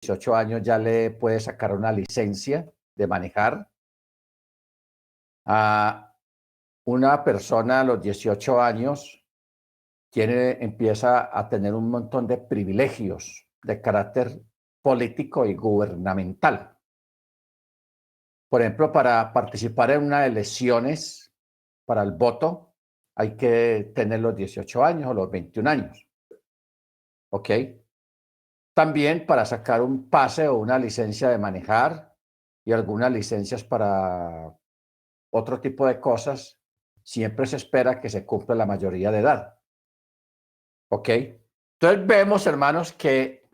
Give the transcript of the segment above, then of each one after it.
18 años ya le puede sacar una licencia de manejar. A una persona a los 18 años empieza a tener un montón de privilegios de carácter político y gubernamental. Por ejemplo, para participar en unas elecciones para el voto, hay que tener los 18 años o los 21 años. ¿Ok? También para sacar un pase o una licencia de manejar y algunas licencias para otro tipo de cosas, siempre se espera que se cumpla la mayoría de edad. ¿Ok? Entonces vemos, hermanos, que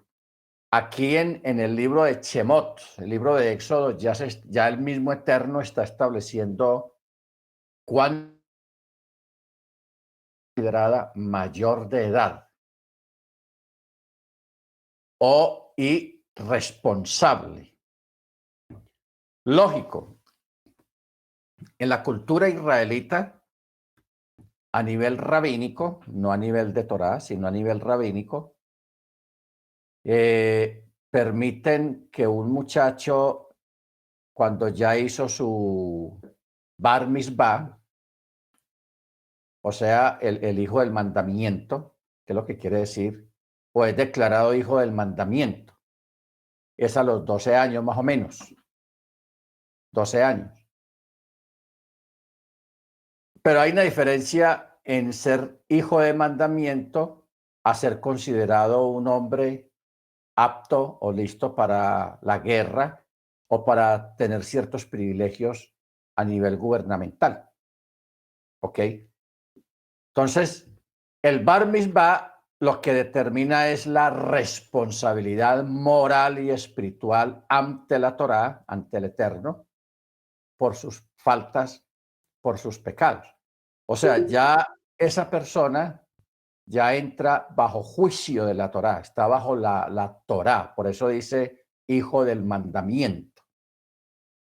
aquí en el libro de Shemot, el libro de Éxodo, ya el mismo Eterno está estableciendo cuándo es considerada mayor de edad o irresponsable. Lógico, en la cultura israelita, a nivel rabínico, no a nivel de Torá, sino a nivel rabínico, permiten que un muchacho, cuando ya hizo su bar mitzvah, o sea, el hijo del mandamiento, que es lo que quiere decir, o es declarado hijo del mandamiento. Es a los 12 años más o menos. 12 años. Pero hay una diferencia en ser hijo de mandamiento a ser considerado un hombre apto o listo para la guerra o para tener ciertos privilegios a nivel gubernamental. ¿Ok? Entonces, el Bar Mitzvah lo que determina es la responsabilidad moral y espiritual ante la Torá, ante el Eterno, por sus faltas, por sus pecados. O sea, ya esa persona ya entra bajo juicio de la Torá, está bajo la Torá. Por eso dice hijo del mandamiento,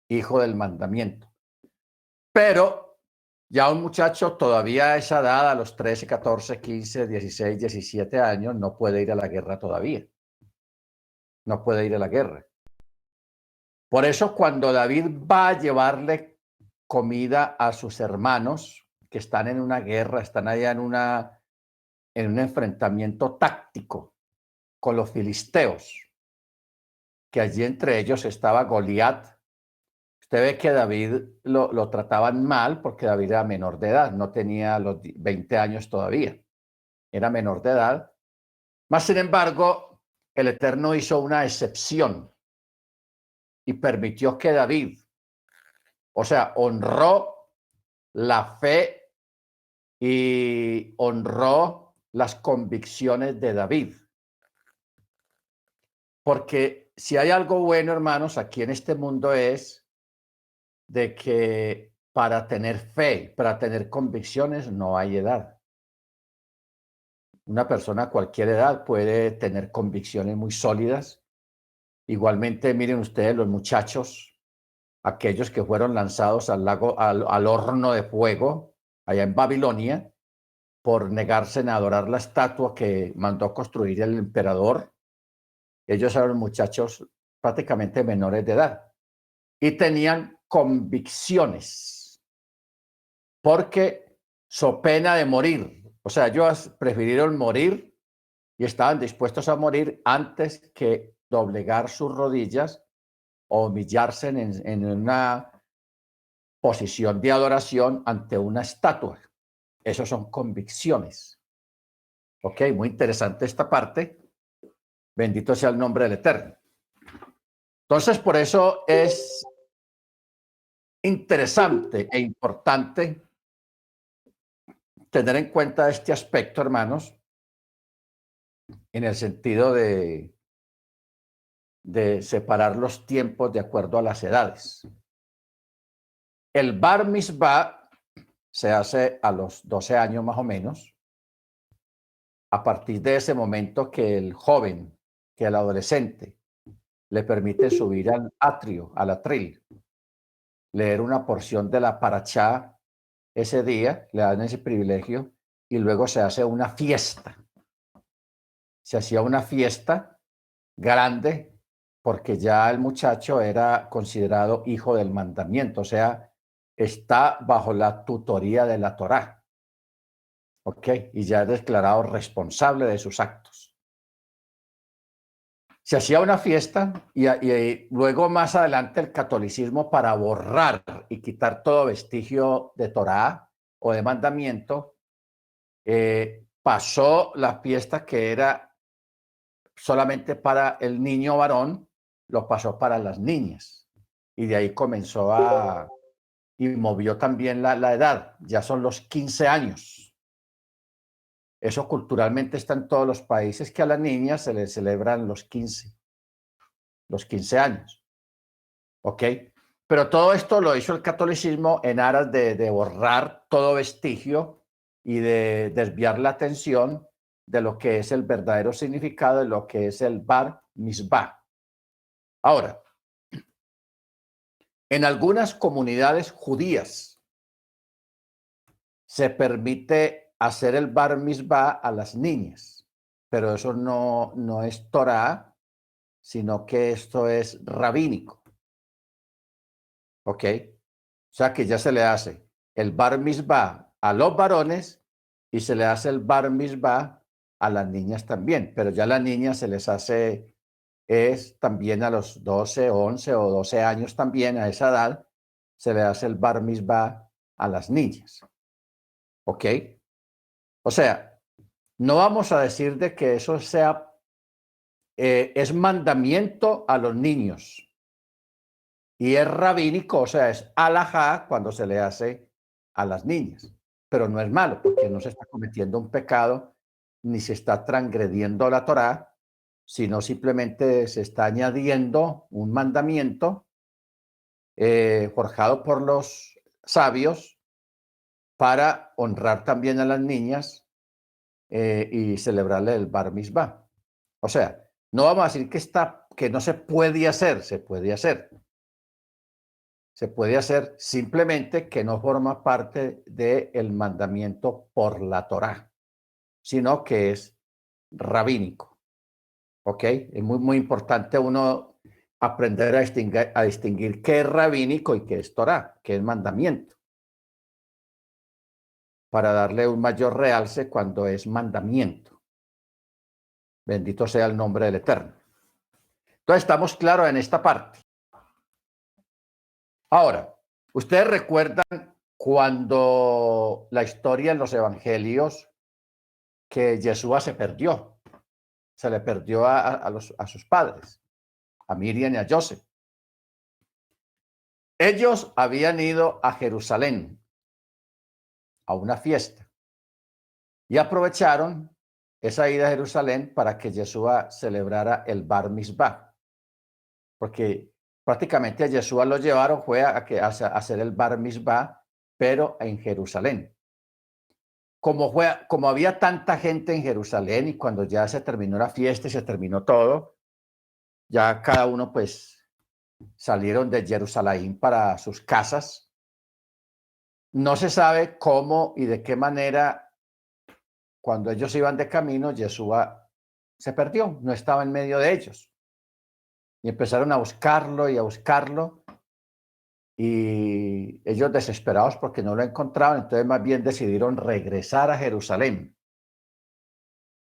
hijo del mandamiento. Pero ya un muchacho todavía a esa edad, a los 13, 14, 15, 16, 17 años, no puede ir a la guerra todavía. No puede ir a la guerra. Por eso cuando David va a llevarle comida a sus hermanos que están en una guerra, están allá en un enfrentamiento táctico con los filisteos, que allí entre ellos estaba Goliat. Usted ve que David lo trataban mal porque David era menor de edad, no tenía los 20 años todavía, era menor de edad. Mas, sin embargo, el Eterno hizo una excepción y permitió que David, o sea, honró la fe y honró las convicciones de David. Porque si hay algo bueno, hermanos, aquí en este mundo es de que para tener fe, para tener convicciones, no hay edad. Una persona a cualquier edad puede tener convicciones muy sólidas. Igualmente, miren ustedes los muchachos, aquellos que fueron lanzados al horno de fuego, allá en Babilonia, por negarse a adorar la estatua que mandó construir el emperador. Ellos eran muchachos prácticamente menores de edad y tenían convicciones, porque so pena de morir. O sea, ellos prefirieron morir y estaban dispuestos a morir antes que doblegar sus rodillas o humillarse en una posición de adoración ante una estatua. Esas son convicciones. Ok, muy interesante esta parte. Bendito sea el nombre del Eterno. Entonces, por eso es interesante e importante tener en cuenta este aspecto, hermanos, en el sentido de separar los tiempos de acuerdo a las edades. El Bar Mitzvah se hace a los 12 años más o menos, a partir de ese momento que el joven, que el adolescente, le permite subir al atrio, al atril, leer una porción de la parachá ese día, le dan ese privilegio, y luego se hace una fiesta. Se hacía una fiesta grande porque ya el muchacho era considerado hijo del mandamiento, o sea, está bajo la tutoría de la Torá, ¿ok? Y ya es declarado responsable de sus actos. Se hacía una fiesta y luego más adelante el catolicismo, para borrar y quitar todo vestigio de Torá o de mandamiento, pasó la fiesta que era solamente para el niño varón, lo pasó para las niñas. Y de ahí comenzó y movió también la edad, ya son los 15 años. Eso culturalmente está en todos los países, que a las niñas se les celebran los 15 años, ¿ok? Pero todo esto lo hizo el catolicismo en aras de borrar todo vestigio y de desviar la atención de lo que es el verdadero significado de lo que es el Bar Mitzvah. Ahora, en algunas comunidades judías se permite hacer el Bar Mitzvah a las niñas, pero eso no es Torah, sino que esto es rabínico, ¿ok? O sea que ya se le hace el Bar Mitzvah a los varones y se le hace el Bar Mitzvah a las niñas también, pero ya a las niñas se les hace es también a los 12, 11 o 12 años también, a esa edad, se le hace el Bar Mitzvah a las niñas, ¿ok? O sea, no vamos a decir de que eso sea, es mandamiento a los niños y es rabínico, o sea, es alajá cuando se le hace a las niñas, pero no es malo porque no se está cometiendo un pecado ni se está transgrediendo la Torá, sino simplemente se está añadiendo un mandamiento forjado por los sabios para honrar también a las niñas y celebrarle el Bar Mitzvah. O sea, no vamos a decir que no se puede hacer, se puede hacer. Se puede hacer, simplemente que no forma parte del mandamiento por la Torá, sino que es rabínico. ¿Ok? Es muy importante uno aprender a distinguir qué es rabínico y qué es Torá, qué es mandamiento, para darle un mayor realce cuando es mandamiento. Bendito sea el nombre del Eterno. Entonces estamos claros en esta parte. Ahora, ustedes recuerdan cuando la historia en los evangelios que Yeshua se perdió, se le perdió a sus padres, a Miriam y a Joseph. Ellos habían ido a Jerusalén a una fiesta y aprovecharon esa ida a Jerusalén para que Yeshua celebrara el Bar Mitzvah, porque prácticamente a Yeshua lo llevaron fue a hacer el Bar Mitzvah, pero en Jerusalén. Como había tanta gente en Jerusalén y cuando ya se terminó la fiesta y se terminó todo, ya cada uno pues salieron de Jerusalén para sus casas. No se sabe cómo y de qué manera, cuando ellos iban de camino, Yeshua se perdió, no estaba en medio de ellos. Y empezaron a buscarlo y a buscarlo. Y ellos desesperados porque no lo encontraban, entonces más bien decidieron regresar a Jerusalén,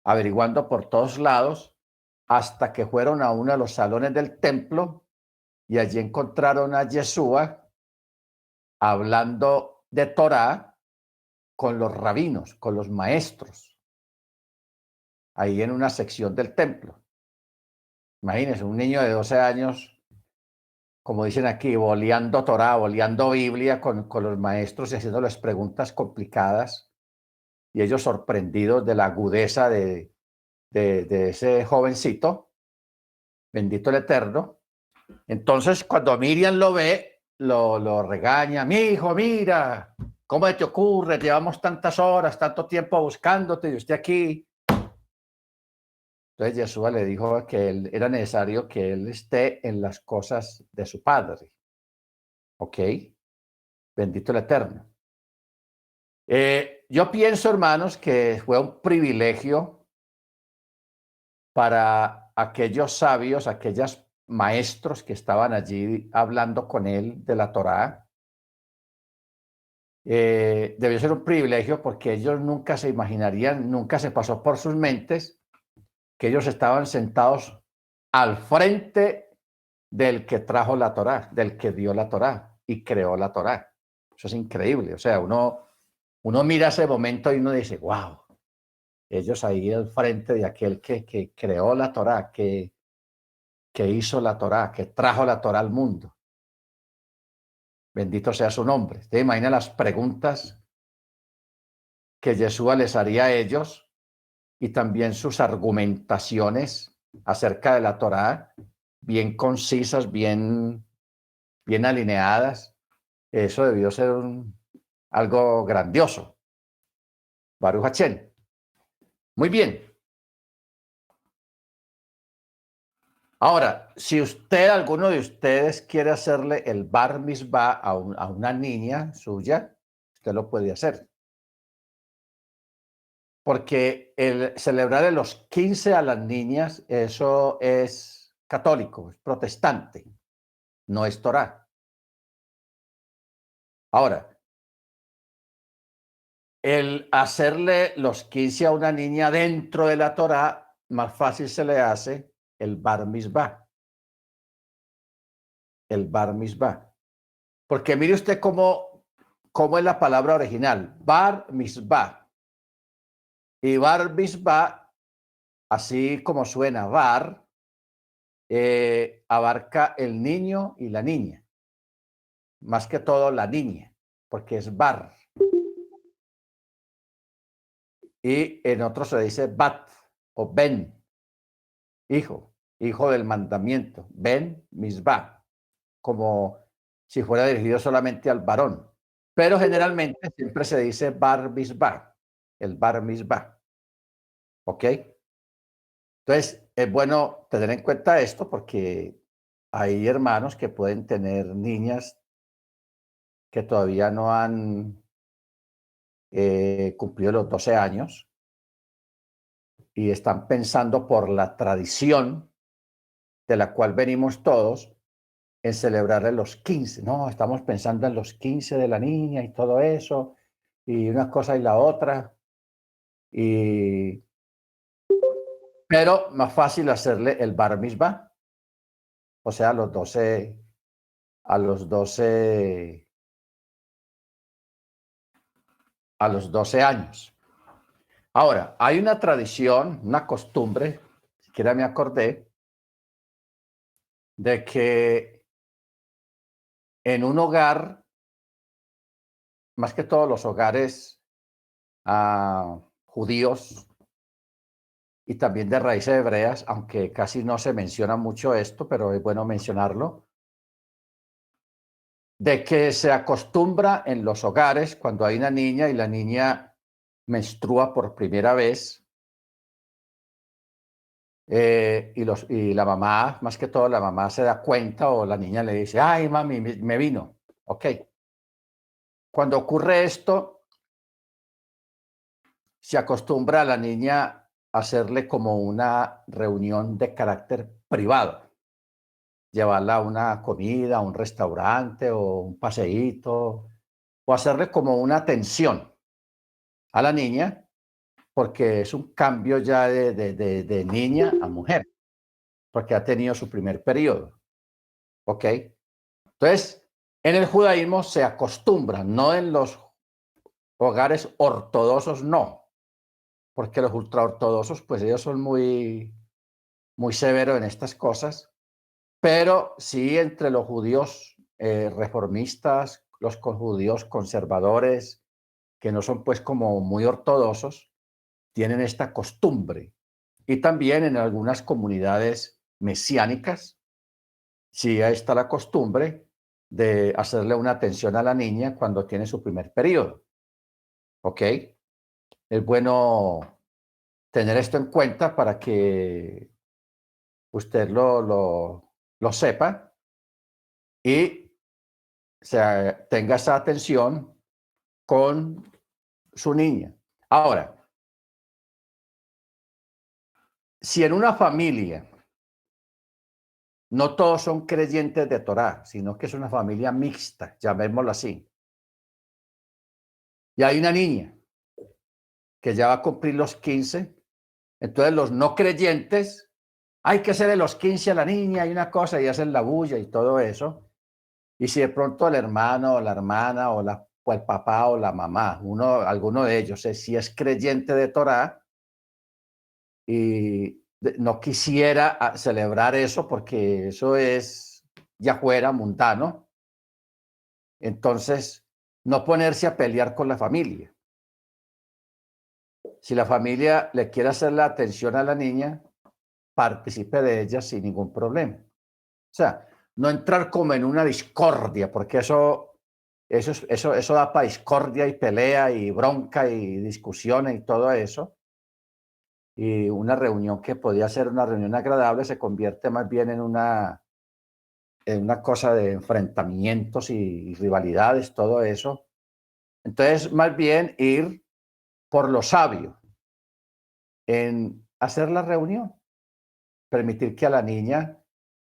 averiguando por todos lados, hasta que fueron a uno de los salones del templo y allí encontraron a Yeshua hablando de Torá con los rabinos, con los maestros, ahí en una sección del templo. Imagínense, un niño de 12 años, como dicen aquí, boleando Torá, boleando Biblia con los maestros y haciéndoles preguntas complicadas, y ellos sorprendidos de la agudeza de ese jovencito, bendito el Eterno. Entonces, cuando Miriam lo ve, lo regaña: mi hijo, mira, ¿cómo te ocurre? Llevamos tantas horas, tanto tiempo buscándote y usted aquí. Entonces Yeshua le dijo que era necesario que él esté en las cosas de su padre. ¿Ok? Bendito el Eterno. Yo pienso, hermanos, que fue un privilegio para aquellos sabios, aquellas maestros que estaban allí hablando con él de la Torá, debió ser un privilegio porque ellos nunca se imaginarían, nunca se pasó por sus mentes que ellos estaban sentados al frente del que trajo la Torá, del que dio la Torá y creó la Torá. Eso es increíble. O sea, uno mira ese momento y uno dice, wow, ellos ahí al frente de aquel que creó la Torá, que hizo la Torá, que trajo la Torá al mundo. Bendito sea su nombre. ¿Te imaginas las preguntas que Yeshua les haría a ellos y también sus argumentaciones acerca de la Torá, bien concisas, bien alineadas? Eso debió ser algo grandioso. Baruch Hachén. Muy bien. Ahora, si alguno de ustedes quiere hacerle el bar mitzvah a una niña suya, usted lo puede hacer. Porque el celebrar los 15 a las niñas, eso es católico, es protestante, no es Torá. Ahora, el hacerle los 15 a una niña dentro de la Torá, más fácil se le hace el bar mitzvah. El bar mitzvah. Porque mire usted cómo es la palabra original, bar mitzvah. Y bar mitzvah, así como suena bar, abarca el niño y la niña. Más que todo la niña, porque es bar. Y en otro se dice bat o ben, hijo del mandamiento, ben mitzvah, como si fuera dirigido solamente al varón. Pero generalmente siempre se dice bar mitzvah, el bar mitzvah. ¿Ok? Entonces, es bueno tener en cuenta esto porque hay hermanos que pueden tener niñas que todavía no han cumplido los 12 años y están pensando por la tradición de la cual venimos todos en celebrarle los 15. No, estamos pensando en los 15 de la niña y todo eso, y una cosa y la otra. Y, pero más fácil hacerle el bar mitzvah, o sea, a los 12, a los 12 años. Ahora, hay una tradición, una costumbre, siquiera me acordé, de que en un hogar, más que todos los hogares judíos y también de raíces hebreas, aunque casi no se menciona mucho esto, pero es bueno mencionarlo, de que se acostumbra en los hogares cuando hay una niña y la niña menstrua por primera vez, y la mamá, más que todo la mamá se da cuenta o la niña le dice, ay mami, me vino. Ok. Cuando ocurre esto, se acostumbra a la niña a hacerle como una reunión de carácter privado, llevarla a una comida, a un restaurante o un paseíto, o hacerle como una atención a la niña, porque es un cambio ya de niña a mujer, porque ha tenido su primer periodo. ¿Ok? Entonces, en el judaísmo se acostumbra, no en los hogares ortodoxos, no, porque los ultraortodoxos, pues ellos son muy severos en estas cosas, pero sí entre los judíos reformistas, los judíos conservadores, que no son pues como muy ortodoxos, tienen esta costumbre. Y también en algunas comunidades mesiánicas, sí está la costumbre de hacerle una atención a la niña cuando tiene su primer periodo. ¿Ok? Es bueno tener esto en cuenta para que usted lo sepa y tenga esa atención con su niña. Ahora, si en una familia no todos son creyentes de Torá, sino que es una familia mixta, llamémoslo así. Y hay una niña que ya va a cumplir los 15, entonces los no creyentes, hay que hacerle los 15 a la niña y una cosa y hacen la bulla y todo eso. Y si de pronto el hermano o la hermana o el papá o la mamá, alguno de ellos, si es creyente de Torá y no quisiera celebrar eso porque eso es ya fuera mundano, entonces no ponerse a pelear con la familia. Si la familia le quiere hacer la atención a la niña, participe de ella sin ningún problema. O sea, no entrar como en una discordia, porque eso da para discordia y pelea y bronca y discusiones y todo eso. Y una reunión que podía ser una reunión agradable se convierte más bien en una cosa de enfrentamientos y rivalidades, todo eso. Entonces, más bien ir por lo sabio en hacer la reunión, permitir que a la niña,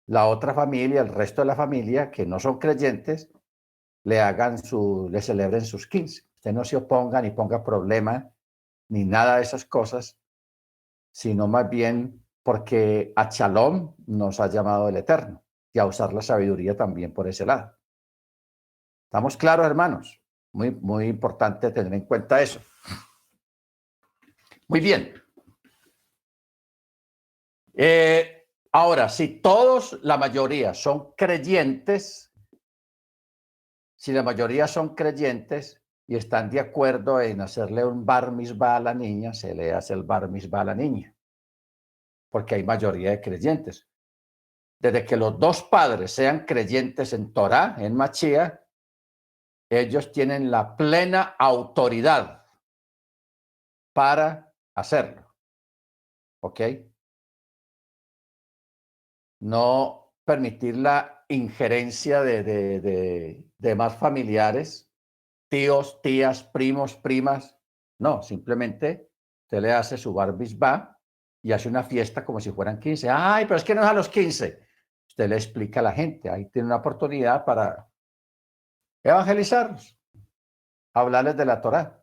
la otra familia, el resto de la familia, que no son creyentes, le celebren sus 15. Usted no se oponga ni ponga problema ni nada de esas cosas, sino más bien porque a Shalom nos ha llamado el Eterno y a usar la sabiduría también por ese lado. ¿Estamos claros, hermanos? Muy, muy importante tener en cuenta eso. Muy bien. Ahora, si todos, la mayoría son creyentes, si la mayoría son creyentes y están de acuerdo en hacerle un bar mitzvah a la niña, se le hace el bar mitzvah a la niña, porque hay mayoría de creyentes. Desde que los dos padres sean creyentes en Torah, en Mashiach, ellos tienen la plena autoridad para hacerlo. ¿Ok? No permitir la injerencia de más familiares, tíos, tías, primos, primas. No, simplemente usted le hace su bar mitzvah y hace una fiesta como si fueran 15. Ay, pero es que no es a los 15. Usted le explica a la gente, ahí tiene una oportunidad para evangelizarlos, hablarles de la Torá.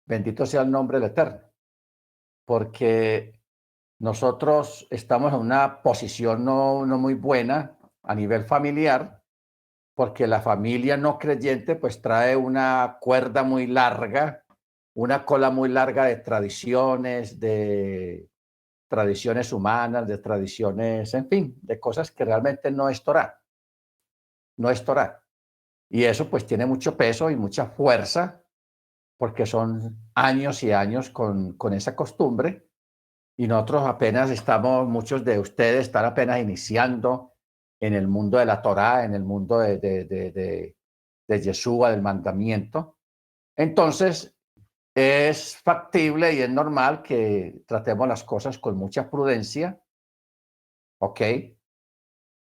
Bendito sea el nombre del Eterno, porque nosotros estamos en una posición no muy buena a nivel familiar, porque la familia no creyente pues trae una cuerda muy larga, una cola muy larga de tradiciones humanas, de tradiciones, en fin, de cosas que realmente no es Torá, no es Torá. Y eso pues tiene mucho peso y mucha fuerza, porque son años y años con esa costumbre. Y nosotros apenas estamos, muchos de ustedes están apenas iniciando en el mundo de la Torá, en el mundo de Yeshua, del mandamiento. Entonces, es factible y es normal que tratemos las cosas con mucha prudencia, ¿ok?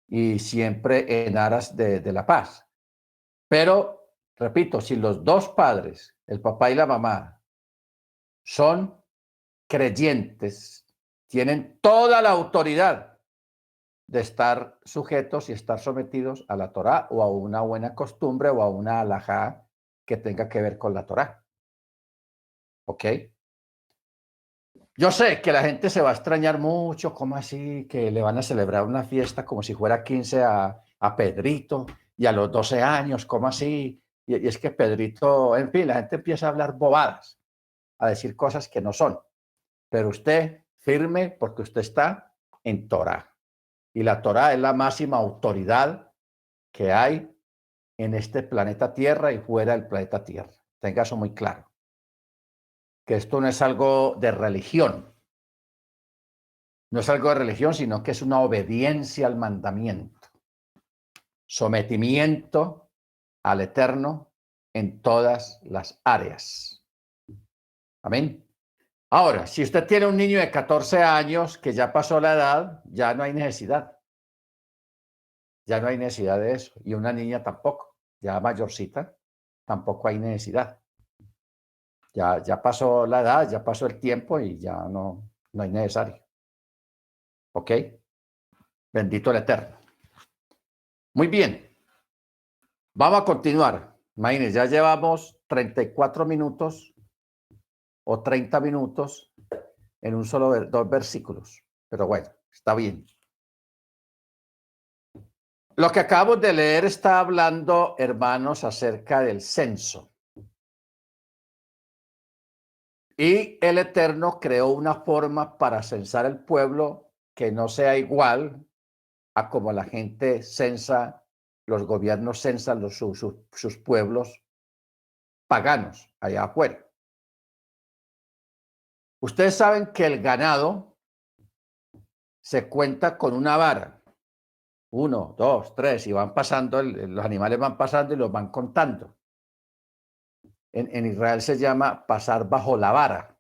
Y siempre en aras de la paz. Pero, repito, si los dos padres, el papá y la mamá, son creyentes, tienen toda la autoridad de estar sujetos y estar sometidos a la Torá o a una buena costumbre o a una halajá que tenga que ver con la Torá. ¿Ok? Yo sé que la gente se va a extrañar mucho, ¿cómo así que le van a celebrar una fiesta como si fuera 15 a Pedrito y a los 12 años, ¿cómo así? Y es que Pedrito, en fin, la gente empieza a hablar bobadas, a decir cosas que no son. Pero usted firme porque usted está en Torá. Y la Torá es la máxima autoridad que hay en este planeta Tierra y fuera del planeta Tierra. Tenga eso muy claro. Que esto no es algo de religión. No es algo de religión, sino que es una obediencia al mandamiento. Sometimiento al Eterno en todas las áreas. Amén. Ahora, si usted tiene un niño de 14 años que ya pasó la edad, ya no hay necesidad. Ya no hay necesidad de eso. Y una niña tampoco. Ya mayorcita, tampoco hay necesidad. Ya pasó la edad, ya pasó el tiempo y ya no hay necesario. ¿Ok? Bendito el Eterno. Muy bien. Vamos a continuar. Imagínense, ya llevamos 34 minutos o 30 minutos en un solo, dos versículos. Pero bueno, está bien. Lo que acabamos de leer está hablando, hermanos, acerca del censo. Y el Eterno creó una forma para censar el pueblo que no sea igual a como la gente censa, los gobiernos censan sus pueblos paganos allá afuera. Ustedes saben que el ganado se cuenta con una vara. 1, 2, 3, y van pasando, los animales van pasando y los van contando. En Israel se llama pasar bajo la vara.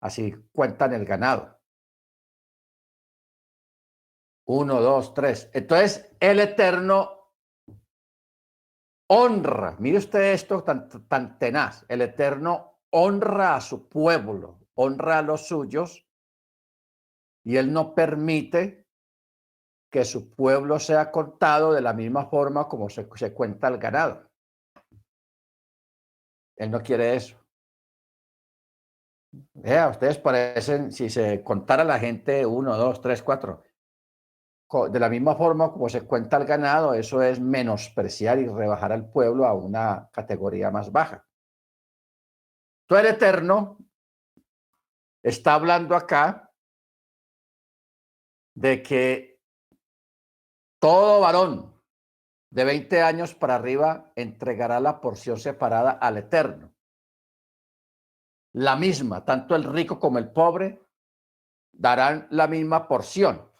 Así cuentan el ganado. 1, 2, 3. Entonces, el Eterno honra, mire usted esto tan tenaz, el Eterno honra a su pueblo, honra a los suyos, y él no permite que su pueblo sea contado de la misma forma como se cuenta el ganado. Él no quiere eso. Ustedes parecen, si se contara la gente 1, 2, 3, 4, de la misma forma como se cuenta el ganado, eso es menospreciar y rebajar al pueblo a una categoría más baja. Todo el Eterno está hablando acá de que todo varón de 20 años para arriba entregará la porción separada al Eterno. La misma, tanto el rico como el pobre darán la misma porción.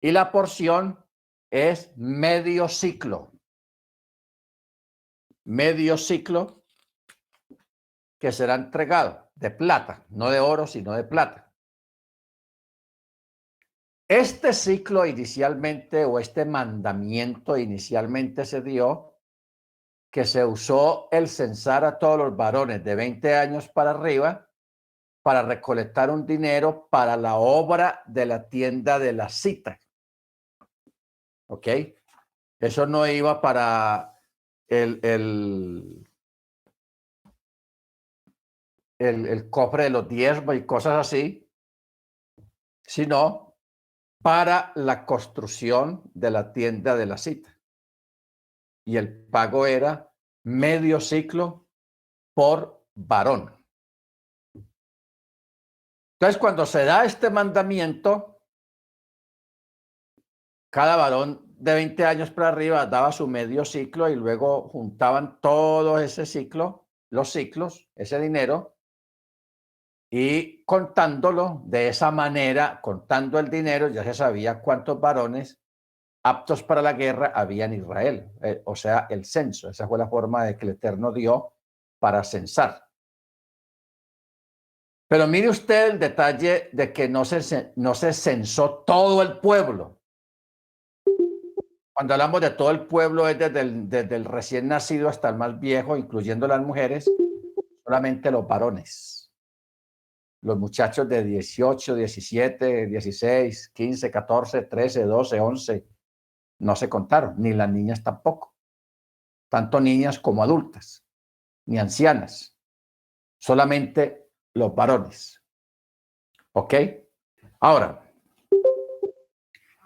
Y la porción es medio ciclo. Medio ciclo que será entregado de plata, no de oro, sino de plata. Este ciclo inicialmente, o este mandamiento inicialmente se dio, que se usó el censar a todos los varones de 20 años para arriba para recolectar un dinero para la obra de la tienda de la cita. ¿Ok? Eso no iba para el cofre de los diezmos y cosas así, sino para la construcción de la tienda de la cita. Y el pago era medio ciclo por varón. Entonces, cuando se da este mandamiento, cada varón de 20 años para arriba daba su medio ciclo y luego juntaban todo ese ciclo, los ciclos, ese dinero, y contándolo de esa manera, contando el dinero, ya se sabía cuántos varones aptos para la guerra había en Israel, o sea, el censo. Esa fue la forma de que el Eterno dio para censar. Pero mire usted el detalle de que no se censó todo el pueblo. Cuando hablamos de todo el pueblo es desde el recién nacido hasta el más viejo, incluyendo las mujeres, solamente los varones. Los muchachos de 18, 17, 16, 15, 14, 13, 12, 11, no se contaron, ni las niñas tampoco. Tanto niñas como adultas, ni ancianas. Solamente los varones. ¿Ok? Ahora,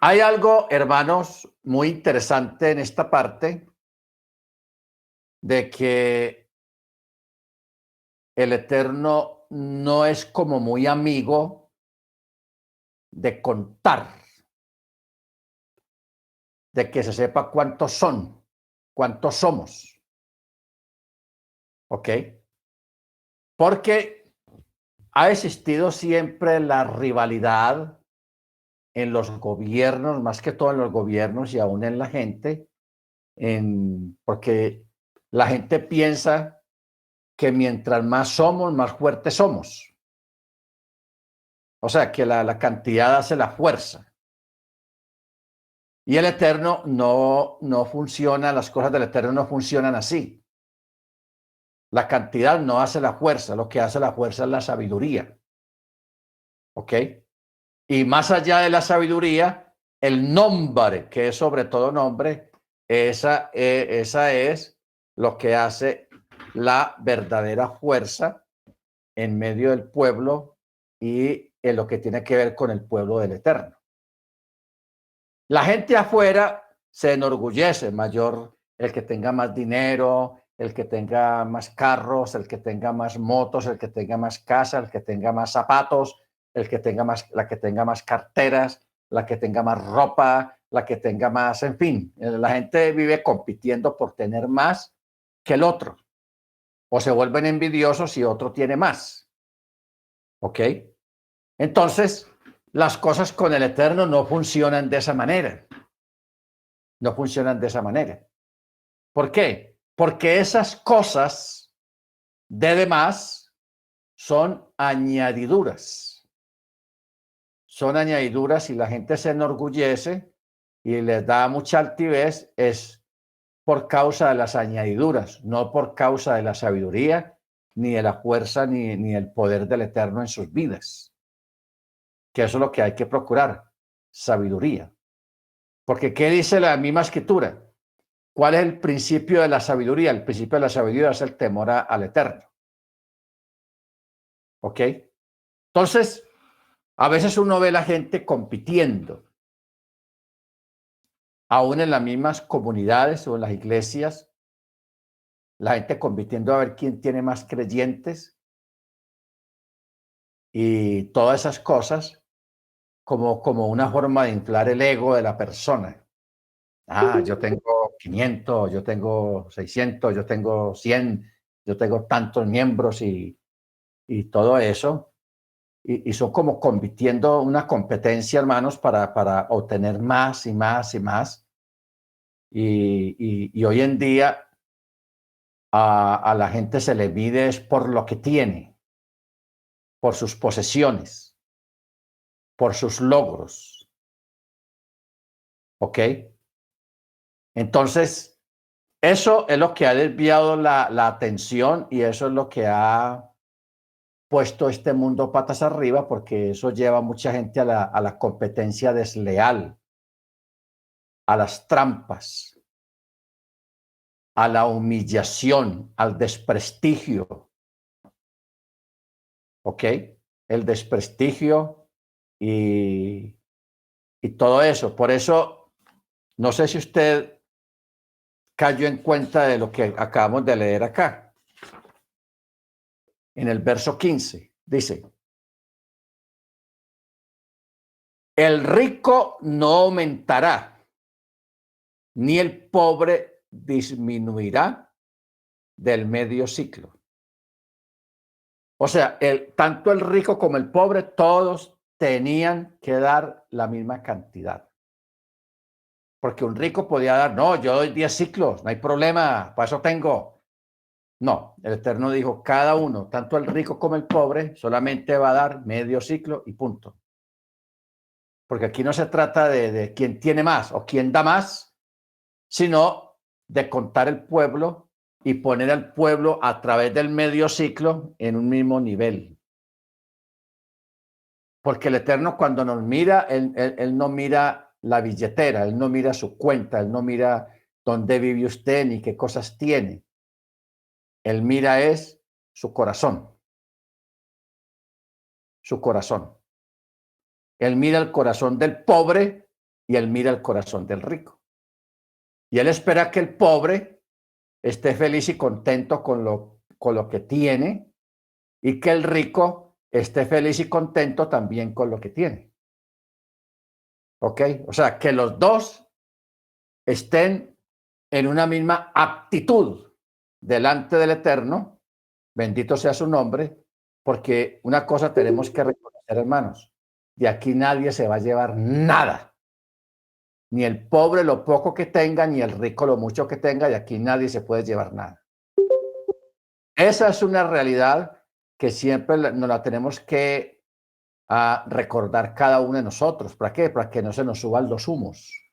hay algo, hermanos, muy interesante en esta parte de que el Eterno no es como muy amigo de contar, de que se sepa cuántos son, cuántos somos. ¿Ok? Porque ha existido siempre la rivalidad en los gobiernos, más que todo en los gobiernos y aún en la gente, porque la gente piensa que mientras más somos, más fuertes somos. O sea, que la cantidad hace la fuerza. Y el Eterno no funciona, las cosas del Eterno no funcionan así. La cantidad no hace la fuerza, lo que hace la fuerza es la sabiduría. ¿Ok? Y más allá de la sabiduría, el nombre, que es sobre todo nombre, esa es lo que hace la verdadera fuerza en medio del pueblo y en lo que tiene que ver con el pueblo del Eterno. La gente afuera se enorgullece, mayor el que tenga más dinero, el que tenga más carros, el que tenga más motos, el que tenga más casa, el que tenga más zapatos, el que tenga más, la que tenga más carteras, la que tenga más ropa, la que tenga más, en fin, la gente vive compitiendo por tener más que el otro, o se vuelven envidiosos si otro tiene más, ¿ok? Entonces, las cosas con el Eterno no funcionan de esa manera. No funcionan de esa manera. ¿Por qué? Porque esas cosas de demás son añadiduras. Son añadiduras y la gente se enorgullece y les da mucha altivez, es por causa de las añadiduras, no por causa de la sabiduría, ni de la fuerza, ni el poder del Eterno en sus vidas. Que eso es lo que hay que procurar, sabiduría. Porque ¿qué dice la misma escritura? ¿Cuál es el principio de la sabiduría? El principio de la sabiduría es el temor al Eterno. ¿Ok? Entonces, a veces uno ve la gente compitiendo, aún en las mismas comunidades o en las iglesias, la gente compitiendo a ver quién tiene más creyentes y todas esas cosas como una forma de inflar el ego de la persona. Ah, yo tengo 500, yo tengo 600, yo tengo 100, yo tengo tantos miembros y todo eso. Y son como compitiendo una competencia, hermanos, para obtener más y más y más. Y hoy en día a la gente se le mide es por lo que tiene, por sus posesiones, por sus logros. ¿Ok? Entonces, eso es lo que ha desviado la atención y eso es lo que ha puesto este mundo patas arriba, porque eso lleva a mucha gente a la competencia desleal, a las trampas, a la humillación, al desprestigio, ¿ok? El desprestigio y, y todo eso. Por eso, no sé si usted cayó en cuenta de lo que acabamos de leer acá. En el verso 15 dice, el rico no aumentará, ni el pobre disminuirá del medio ciclo. O sea, tanto el rico como el pobre, todos tenían que dar la misma cantidad. Porque un rico podía dar, no, yo doy 10 ciclos, no hay problema, para eso tengo. No, el Eterno dijo, cada uno, tanto el rico como el pobre, solamente va a dar medio ciclo y punto. Porque aquí no se trata de quién tiene más o quién da más, sino de contar el pueblo y poner al pueblo a través del medio ciclo en un mismo nivel. Porque el Eterno cuando nos mira, él no mira la billetera, Él no mira su cuenta, Él no mira dónde vive usted ni qué cosas tiene. Él mira es su corazón, su corazón. Él mira el corazón del pobre y Él mira el corazón del rico. Y Él espera que el pobre esté feliz y contento con lo que tiene y que el rico esté feliz y contento también con lo que tiene. ¿Ok? O sea, que los dos estén en una misma actitud delante del Eterno, bendito sea su nombre, porque una cosa tenemos que reconocer, hermanos, de aquí nadie se va a llevar nada, ni el pobre lo poco que tenga, ni el rico lo mucho que tenga, de aquí nadie se puede llevar nada. Esa es una realidad que siempre nos la tenemos que recordar cada uno de nosotros. ¿Para qué? Para que no se nos suban los humos,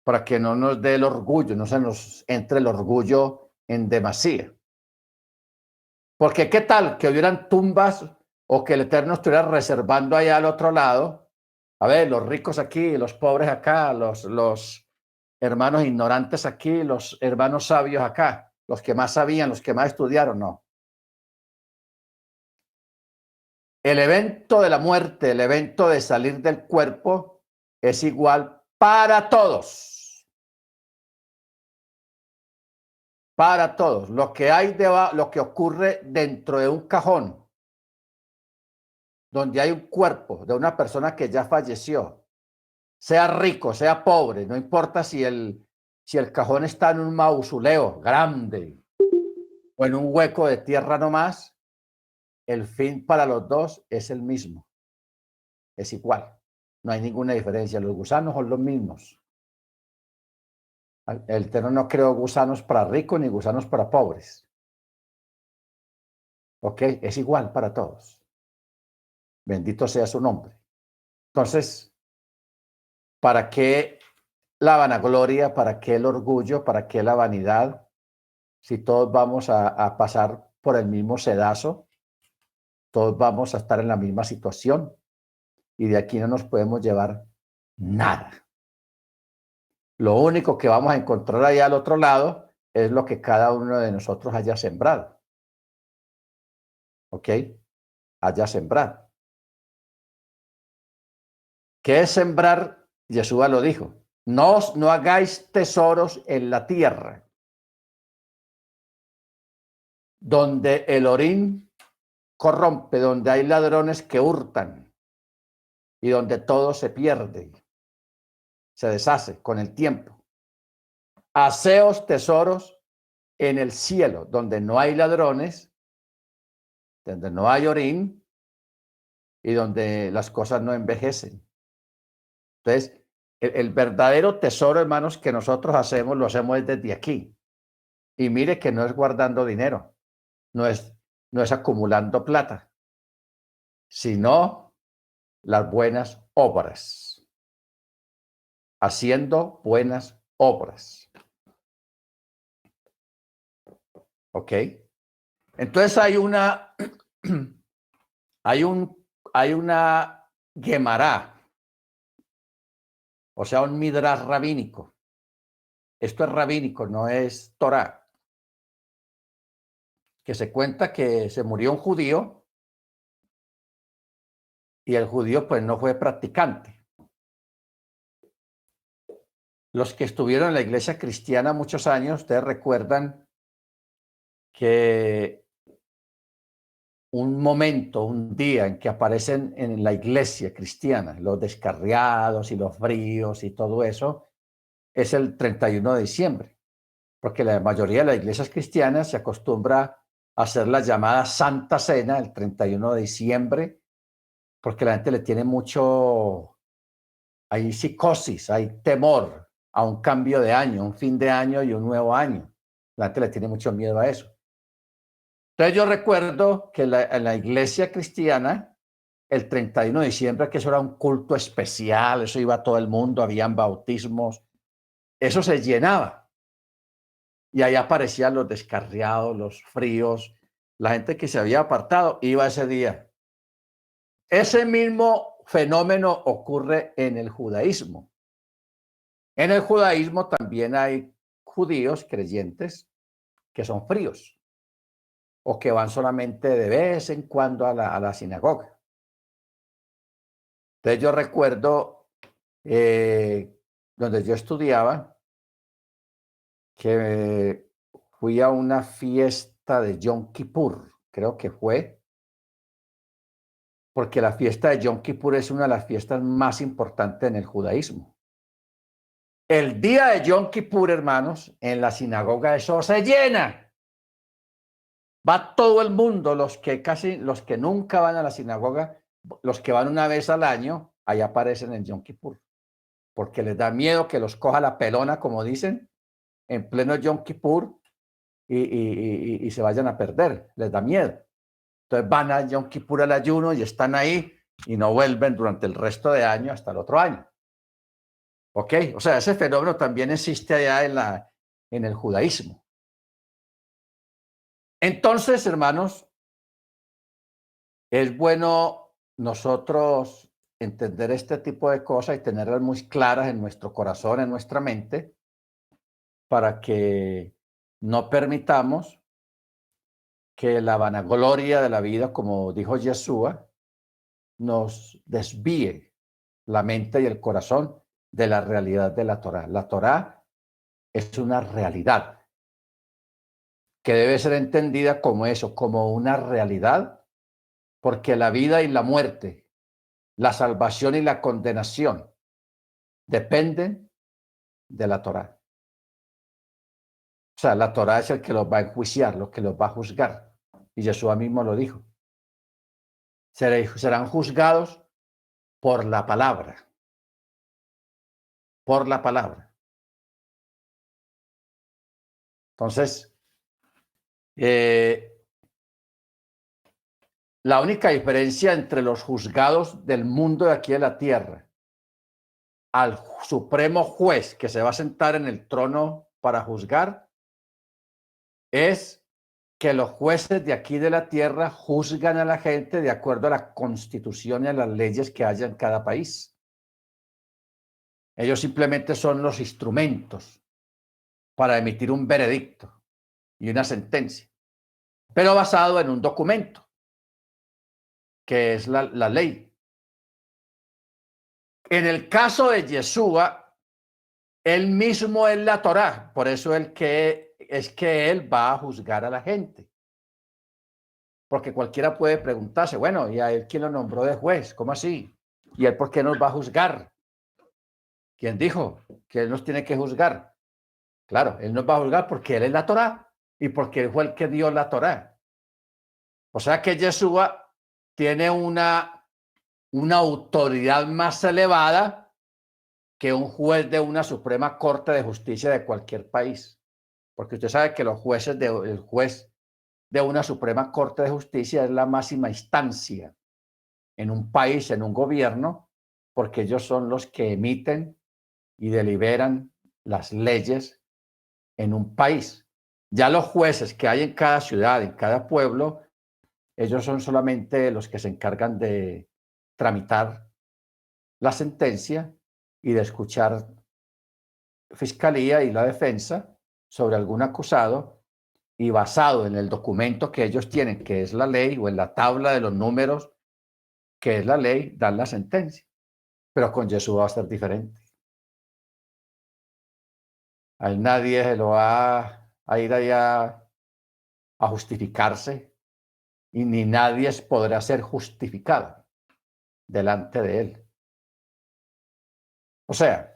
para que no nos dé el orgullo, no se nos entre el orgullo en demasía. Porque qué tal que hubieran tumbas o que el Eterno estuviera reservando allá al otro lado, a ver, los ricos aquí, los pobres acá, los hermanos ignorantes aquí, los hermanos sabios acá, los que más sabían, los que más estudiaron, no. El evento de la muerte, el evento de salir del cuerpo es igual para todos. Para todos. Lo que hay lo que ocurre dentro de un cajón, donde hay un cuerpo de una persona que ya falleció, sea rico, sea pobre, no importa si el cajón está en un mausoleo grande o en un hueco de tierra nomás, el fin para los dos es el mismo, es igual, no hay ninguna diferencia, los gusanos son los mismos. El Eterno no creó gusanos para ricos ni gusanos para pobres. ¿Ok? Es igual para todos. Bendito sea su nombre. Entonces, ¿para qué la vanagloria? ¿Para qué el orgullo? ¿Para qué la vanidad? Si todos vamos a pasar por el mismo sedazo, todos vamos a estar en la misma situación y de aquí no nos podemos llevar nada. Lo único que vamos a encontrar allá al otro lado es lo que cada uno de nosotros haya sembrado. ¿Ok? Haya sembrado. ¿Qué es sembrar? Yeshua lo dijo. No hagáis tesoros en la tierra, donde el orín corrompe, donde hay ladrones que hurtan y donde todo se pierde, se deshace con el tiempo. Haceos tesoros en el cielo, donde no hay ladrones, donde no hay orín y donde las cosas no envejecen. Entonces, el verdadero tesoro, hermanos, que nosotros hacemos, lo hacemos desde aquí. Y mire que no es guardando dinero, no es acumulando plata, sino las buenas obras, haciendo buenas obras. ¿Ok? Entonces hay una, hay una Gemara, o sea, un midrash rabínico. Esto es rabínico, no es Torah. Que se cuenta que se murió un judío y el judío pues no fue practicante. Los que estuvieron en la iglesia cristiana muchos años, ustedes recuerdan que un momento, un día en que aparecen en la iglesia cristiana, los descarriados y los fríos y todo eso, es el 31 de diciembre, porque la mayoría de las iglesias cristianas se acostumbra a hacer la llamada Santa Cena el 31 de diciembre, porque la gente le tiene mucho, hay psicosis, hay temor a un cambio de año, un fin de año y un nuevo año. La gente le tiene mucho miedo a eso. Entonces yo recuerdo que en la iglesia cristiana, el 31 de diciembre, que eso era un culto especial, eso iba a todo el mundo, habían bautismos, eso se llenaba. Y ahí aparecían los descarriados, los fríos, la gente que se había apartado iba ese día. Ese mismo fenómeno ocurre en el judaísmo. En el judaísmo también hay judíos creyentes que son fríos o que van solamente de vez en cuando a la sinagoga. Entonces yo recuerdo donde yo estudiaba que fui a una fiesta de Yom Kippur, creo que fue, porque la fiesta de Yom Kippur es una de las fiestas más importantes en el judaísmo. El día de Yom Kippur, hermanos, en la sinagoga eso se llena. Va todo el mundo, los que nunca van a la sinagoga, los que van una vez al año, ahí aparecen en Yom Kippur, porque les da miedo que los coja la pelona, como dicen, en pleno Yom Kippur y se vayan a perder, les da miedo. Entonces van a Yom Kippur al ayuno y están ahí y no vuelven durante el resto de año hasta el otro año. ¿Ok? O sea, ese fenómeno también existe allá en el judaísmo. Entonces, hermanos, es bueno nosotros entender este tipo de cosas y tenerlas muy claras en nuestro corazón, en nuestra mente, para que no permitamos que la vanagloria de la vida, como dijo Yeshua, nos desvíe la mente y el corazón de la realidad de la Torá. La Torá es una realidad que debe ser entendida como eso, como una realidad, porque la vida y la muerte, la salvación y la condenación dependen de la Torá. O sea, la Torá es el que los va a enjuiciar, lo que los va a juzgar. Y Yeshua mismo lo dijo. Serán juzgados por la palabra, por la palabra. Entonces, la única diferencia entre los juzgados del mundo de aquí de la tierra al supremo juez que se va a sentar en el trono para juzgar es que los jueces de aquí de la tierra juzgan a la gente de acuerdo a la constitución y a las leyes que haya en cada país. Ellos simplemente son los instrumentos para emitir un veredicto y una sentencia, pero basado en un documento, que es la ley. En el caso de Yeshua, él mismo es la Torá, por eso es que él va a juzgar a la gente. Porque cualquiera puede preguntarse, bueno, ¿y a él quién lo nombró de juez? ¿Cómo así? ¿Y él por qué nos va a juzgar? ¿Quién dijo que él nos tiene que juzgar? Claro, él nos va a juzgar porque él es la Torá y porque él fue el que dio la Torá. O sea que Yeshua tiene una autoridad más elevada que un juez de una Suprema Corte de Justicia de cualquier país. Porque usted sabe que el juez de una Suprema Corte de Justicia es la máxima instancia en un país, en un gobierno, porque ellos son los que emiten y deliberan las leyes en un país. Ya los jueces que hay en cada ciudad, en cada pueblo, ellos son solamente los que se encargan de tramitar la sentencia y de escuchar fiscalía y la defensa sobre algún acusado y basado en el documento que ellos tienen, que es la ley, o en la tabla de los números, que es la ley, dan la sentencia. Pero con Jesús va a ser diferente. A él nadie se lo va a ir allá a justificarse y ni nadie podrá ser justificado delante de él. O sea,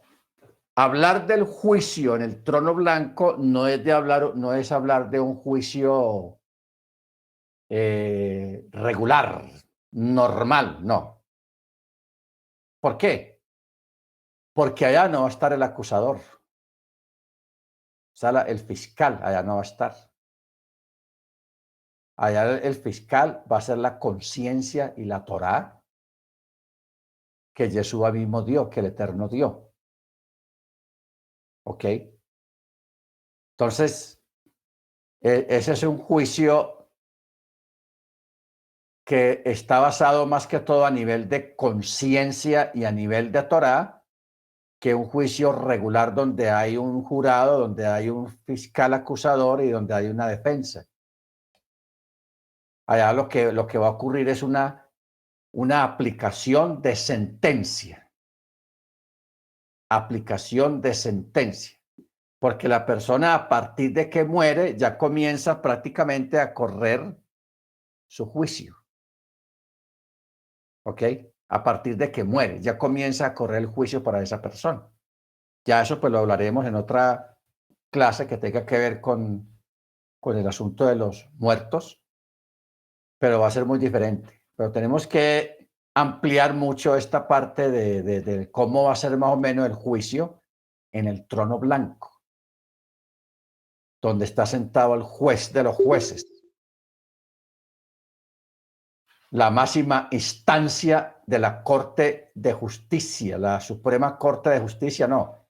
hablar del juicio en el trono blanco no es hablar de un juicio regular, normal, no. ¿Por qué? Porque allá no va a estar el acusador, el fiscal, allá no va a estar. Allá el fiscal va a ser la conciencia y la Torá que Yeshua mismo dio, que el Eterno dio. ¿Ok? Entonces, ese es un juicio que está basado más que todo a nivel de conciencia y a nivel de Torá, que un juicio regular donde hay un jurado, donde hay un fiscal acusador y donde hay una defensa. Allá lo que va a ocurrir es una aplicación de sentencia. Aplicación de sentencia. Porque la persona a partir de que muere ya comienza prácticamente a correr su juicio. ¿Ok? A partir de que muere ya comienza a correr el juicio para esa persona. Ya eso pues lo hablaremos en otra clase que tenga que ver con el asunto de los muertos, pero va a ser muy diferente. Pero tenemos que ampliar mucho esta parte de cómo va a ser más o menos el juicio en el trono blanco, donde está sentado el juez de los jueces, la máxima instancia de la Corte de Justicia, la Suprema Corte de Justicia, no,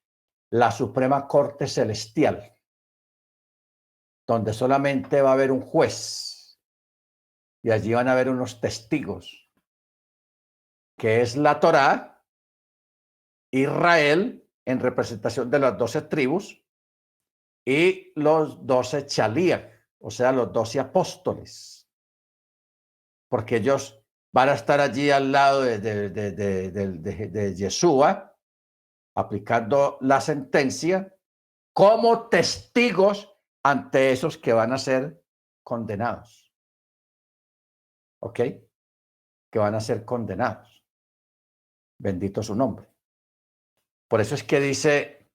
la Suprema Corte Celestial, donde solamente va a haber un juez y allí van a haber unos testigos, que es la Torá, Israel en representación de las 12 tribus y los 12 chalías, o sea, los 12 apóstoles, porque ellos van a estar allí al lado de Yeshua, aplicando la sentencia como testigos ante esos que van a ser condenados. ¿Ok? Que van a ser condenados. Bendito su nombre. Por eso es que dice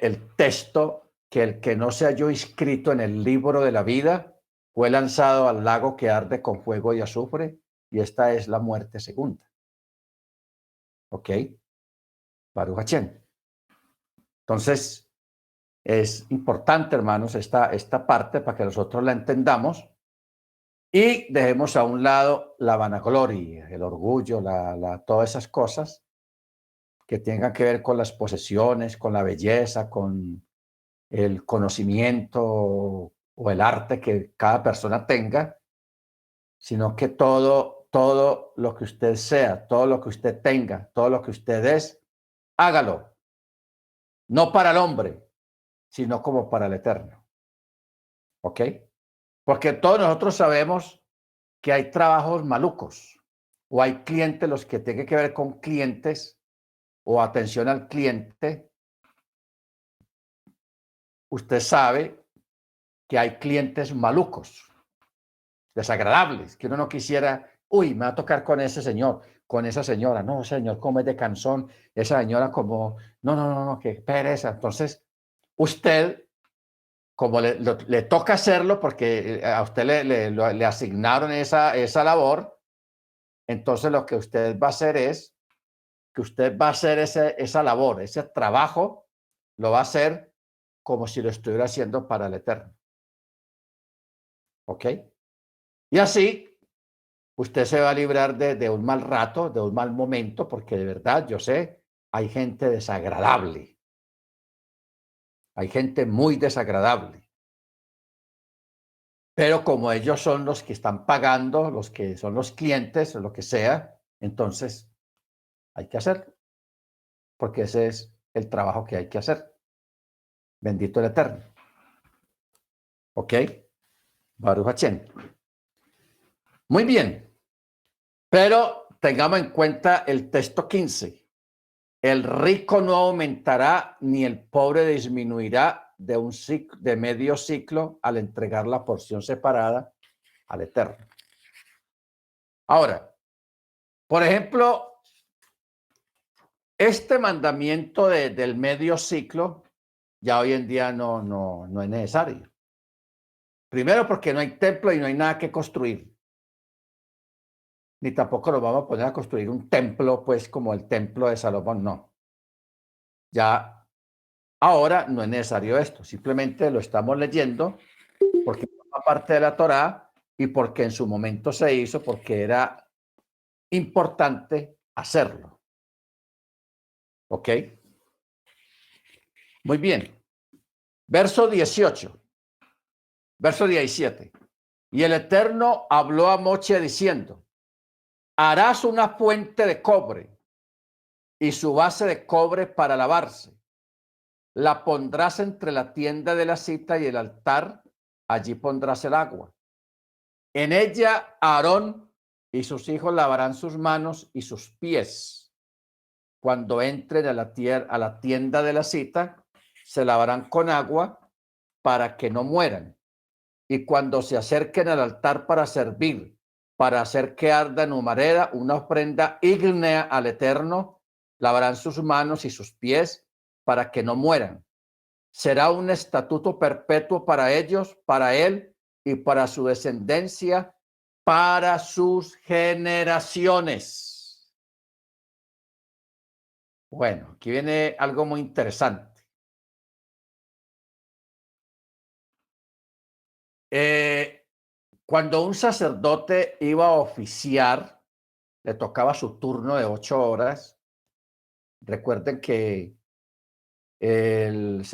el texto que el que no se halló inscrito en el libro de la vida fue lanzado al lago que arde con fuego y azufre, y esta es la muerte segunda. ¿Ok? Baruch Hachén. Entonces, es importante, hermanos, esta parte para que nosotros la entendamos y dejemos a un lado la vanagloria, el orgullo, todas esas cosas que tengan que ver con las posesiones, con la belleza, con el conocimiento o el arte que cada persona tenga, sino que todo lo que usted sea, todo lo que usted tenga, todo lo que usted es, hágalo, no para el hombre, sino como para el Eterno. ¿Ok? Porque todos nosotros sabemos que hay trabajos malucos o hay clientes, los que tienen que ver con clientes o atención al cliente. Usted sabe que hay clientes malucos, desagradables, que uno no quisiera, uy, me va a tocar con ese señor, con esa señora. No, señor, como es de cansón, esa señora como, no, qué pereza. Entonces, usted, como le toca hacerlo porque a usted le asignaron esa labor, entonces lo que usted va a hacer es que usted va a hacer esa labor, ese trabajo, lo va a hacer como si lo estuviera haciendo para el Eterno. ¿Ok? Y así usted se va a librar de un mal rato, de un mal momento, porque de verdad, yo sé, hay gente desagradable. Hay gente muy desagradable. Pero como ellos son los que están pagando, los que son los clientes, o lo que sea, entonces hay que hacerlo, porque ese es el trabajo que hay que hacer. Bendito el Eterno. ¿Ok? Baruch Hachén. Muy bien, pero tengamos en cuenta el texto 15. El rico no aumentará ni el pobre disminuirá de medio ciclo al entregar la porción separada al Eterno. Ahora, por ejemplo, este mandamiento del medio ciclo ya hoy en día no es necesario. Primero porque no hay templo y no hay nada que construir. Ni tampoco nos vamos a poner a construir un templo, pues como el templo de Salomón, no. Ya ahora no es necesario esto, simplemente lo estamos leyendo porque forma parte de la Torá y porque en su momento se hizo, porque era importante hacerlo. ¿Ok? Muy bien. Verso 18, verso 17. Y el Eterno habló a Moche diciendo, harás una fuente de cobre y su base de cobre para lavarse. La pondrás entre la tienda de la cita y el altar, allí pondrás el agua. En ella Aarón y sus hijos lavarán sus manos y sus pies. Cuando entren a la tienda de la cita, se lavarán con agua para que no mueran. Y cuando se acerquen al altar para servir, para hacer que arda en humareda una ofrenda ígnea al Eterno, lavarán sus manos y sus pies para que no mueran. Será un estatuto perpetuo para ellos, para él y para su descendencia, para sus generaciones. Bueno, aquí viene algo muy interesante. Cuando un sacerdote iba a oficiar, le tocaba su turno de 8 horas. Recuerden que David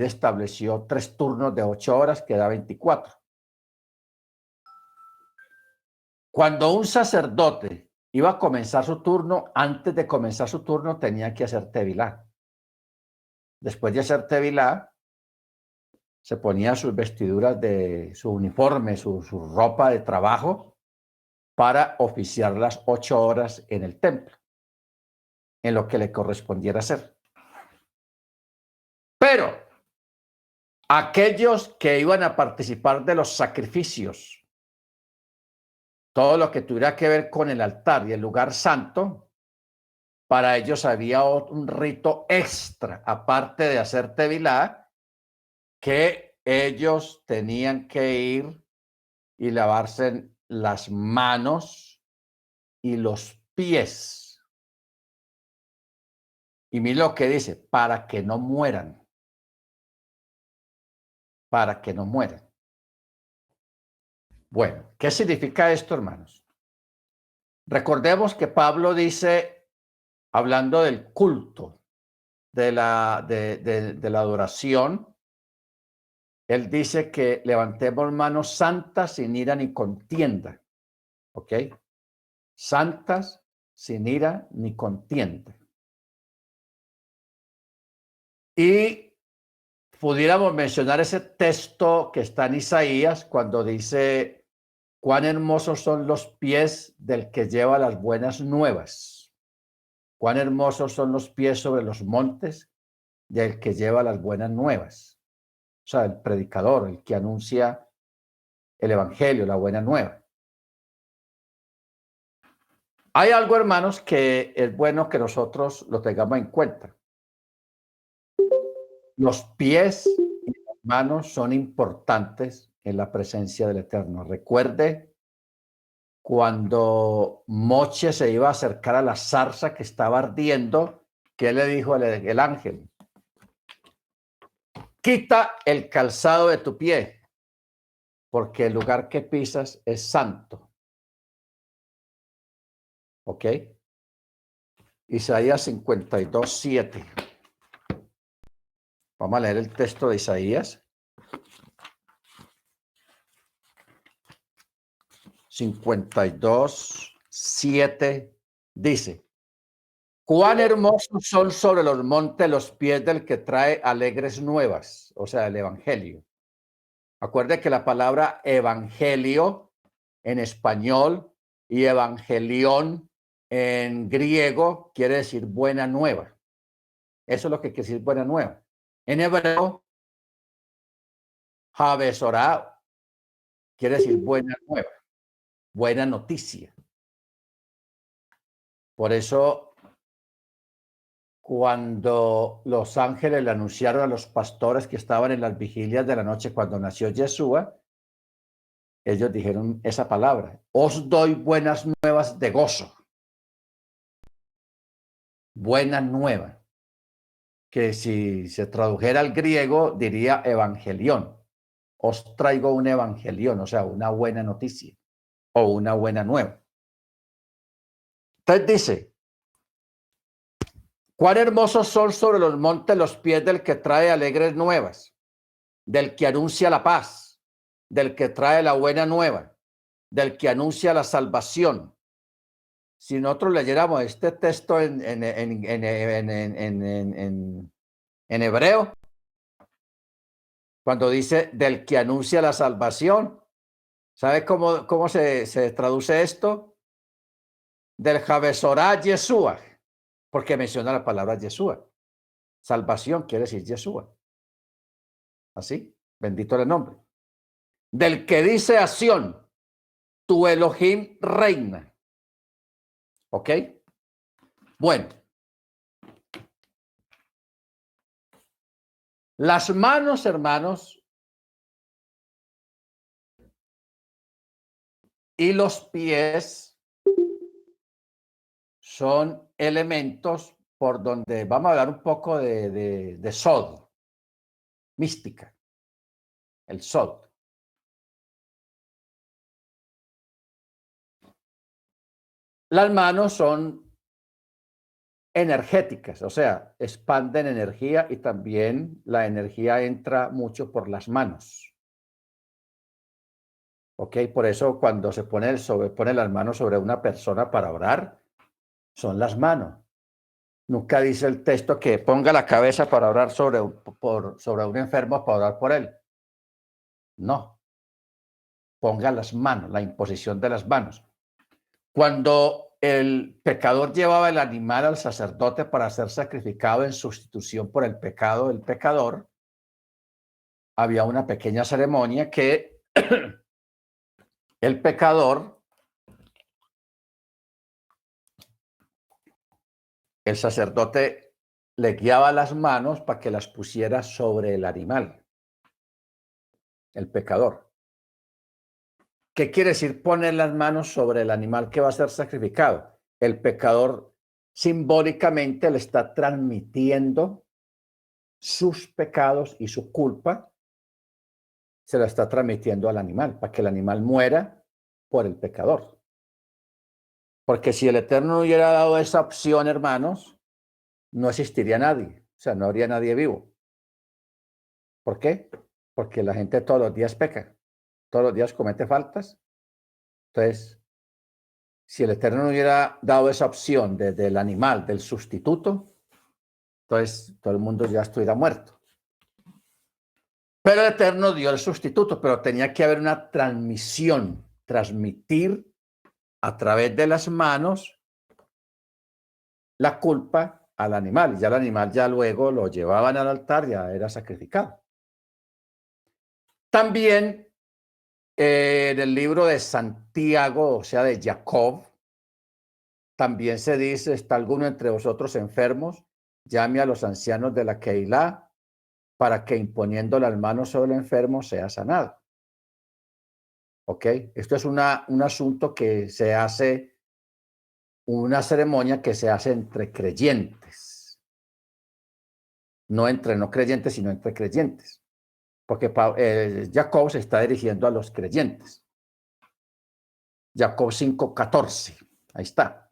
estableció 3 turnos de 8 horas, que da 24. Cuando un sacerdote iba a comenzar su turno, antes de comenzar su turno tenía que hacer tevilá. Después de hacer tevilá, se ponía sus vestiduras de su uniforme, su ropa de trabajo para oficiar las 8 horas en el templo, en lo que le correspondiera hacer. Pero aquellos que iban a participar de los sacrificios, todo lo que tuviera que ver con el altar y el lugar santo, para ellos había un rito extra, aparte de hacer tevilá, que ellos tenían que ir y lavarse las manos y los pies. Y mira lo que dice, para que no mueran. Para que no mueran. Bueno, ¿qué significa esto, hermanos? Recordemos que Pablo dice, hablando del culto, de la adoración, él dice que levantemos manos santas sin ira ni contienda. ¿Ok? Santas sin ira ni contienda. Y pudiéramos mencionar ese texto que está en Isaías cuando dice, cuán hermosos son los pies del que lleva las buenas nuevas. Cuán hermosos son los pies sobre los montes del que lleva las buenas nuevas. O sea, el predicador, el que anuncia el evangelio, la buena nueva. Hay algo, hermanos, que es bueno que nosotros lo tengamos en cuenta. Los pies y las manos son importantes en la presencia del Eterno. Recuerde cuando Moche se iba a acercar a la zarza que estaba ardiendo, ¿qué le dijo el ángel? Quita el calzado de tu pie, porque el lugar que pisas es santo. ¿Ok? Isaías 52:7. Vamos a leer el texto de Isaías 52:7. Dice, cuán hermosos son sobre los montes los pies del que trae alegres nuevas, o sea, el evangelio. Acuerde que la palabra evangelio en español y evangelión en griego quiere decir buena nueva. Eso es lo que quiere decir buena nueva. En hebreo, Habesorá quiere decir buena nueva, buena noticia. Por eso, cuando los ángeles le anunciaron a los pastores que estaban en las vigilias de la noche cuando nació Yeshua, ellos dijeron esa palabra, os doy buenas nuevas de gozo. Buena nueva, que si se tradujera al griego diría evangelión. Os traigo un evangelión, o sea, una buena noticia o una buena nueva. Entonces dice, cuán hermosos son sobre los montes los pies del que trae alegres nuevas, del que anuncia la paz, del que trae la buena nueva, del que anuncia la salvación. Si nosotros leyéramos este texto en hebreo, cuando dice del que anuncia la salvación, ¿sabe cómo se traduce esto? Del Jabesorá Yeshua, porque menciona la palabra Yeshua. Salvación quiere decir Yeshua. Así, bendito el nombre. Del que dice a Sión, tu Elohim reina. ¿Ok? Bueno. Las manos, hermanos, y los pies son elementos por donde vamos a hablar un poco de Sod, mística, el Sod. Las manos son energéticas, o sea, expanden energía y también la energía entra mucho por las manos. ¿ok? Por eso cuando se pone las manos sobre una persona para orar, son las manos. Nunca dice el texto que ponga la cabeza para orar sobre un enfermo, para orar por él. No, ponga las manos, la imposición de las manos. Cuando el pecador llevaba el animal al sacerdote para ser sacrificado en sustitución por el pecado del pecador, había una pequeña ceremonia que el pecador, el sacerdote le guiaba las manos para que las pusiera sobre el animal, el pecador. ¿Qué quiere decir poner las manos sobre el animal que va a ser sacrificado? El pecador simbólicamente le está transmitiendo sus pecados y su culpa, se la está transmitiendo al animal, para que el animal muera por el pecador. Porque si el Eterno no hubiera dado esa opción, hermanos, no existiría nadie, o sea, no habría nadie vivo. ¿Por qué? Porque la gente todos los días peca, todos los días comete faltas. Entonces, si el Eterno no hubiera dado esa opción del animal, del sustituto, entonces todo el mundo ya estuviera muerto. Pero el Eterno dio el sustituto, pero tenía que haber una transmisión, transmitir a través de las manos la culpa al animal. Ya el animal ya luego lo llevaban al altar, ya era sacrificado. También en el libro de Santiago, o sea, de Jacob, también se dice, ¿está alguno entre vosotros enfermos? Llame a los ancianos de la Keilah para que imponiendo las manos sobre el enfermo sea sanado. ¿Ok? Esto es un asunto que se hace, una ceremonia que se hace entre creyentes. No entre no creyentes, sino entre creyentes. Porque Jacob se está dirigiendo a los creyentes. Jacob 5:14. Ahí está.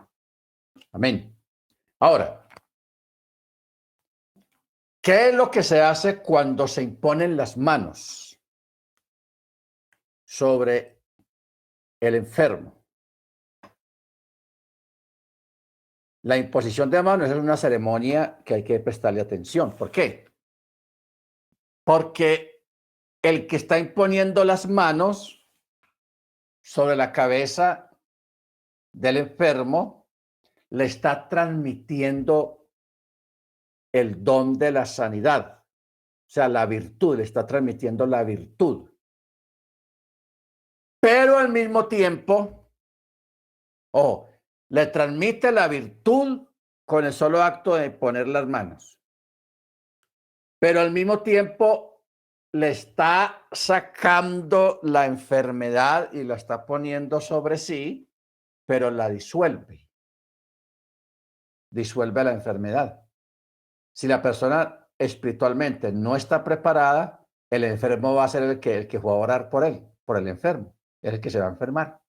Amén. Ahora, ¿qué es lo que se hace cuando se imponen las manos sobre el enfermo? La imposición de manos es una ceremonia que hay que prestarle atención. ¿Por qué? Porque el que está imponiendo las manos sobre la cabeza del enfermo le está transmitiendo el don de la sanidad, o sea, la virtud, le está transmitiendo la virtud. Pero al mismo tiempo, le transmite la virtud con el solo acto de poner las manos. Pero al mismo tiempo le está sacando la enfermedad y la está poniendo sobre sí, pero la disuelve. Disuelve la enfermedad. Si la persona espiritualmente no está preparada, el enfermo va a ser el que va a orar por él, por el enfermo, es el que se va a enfermar.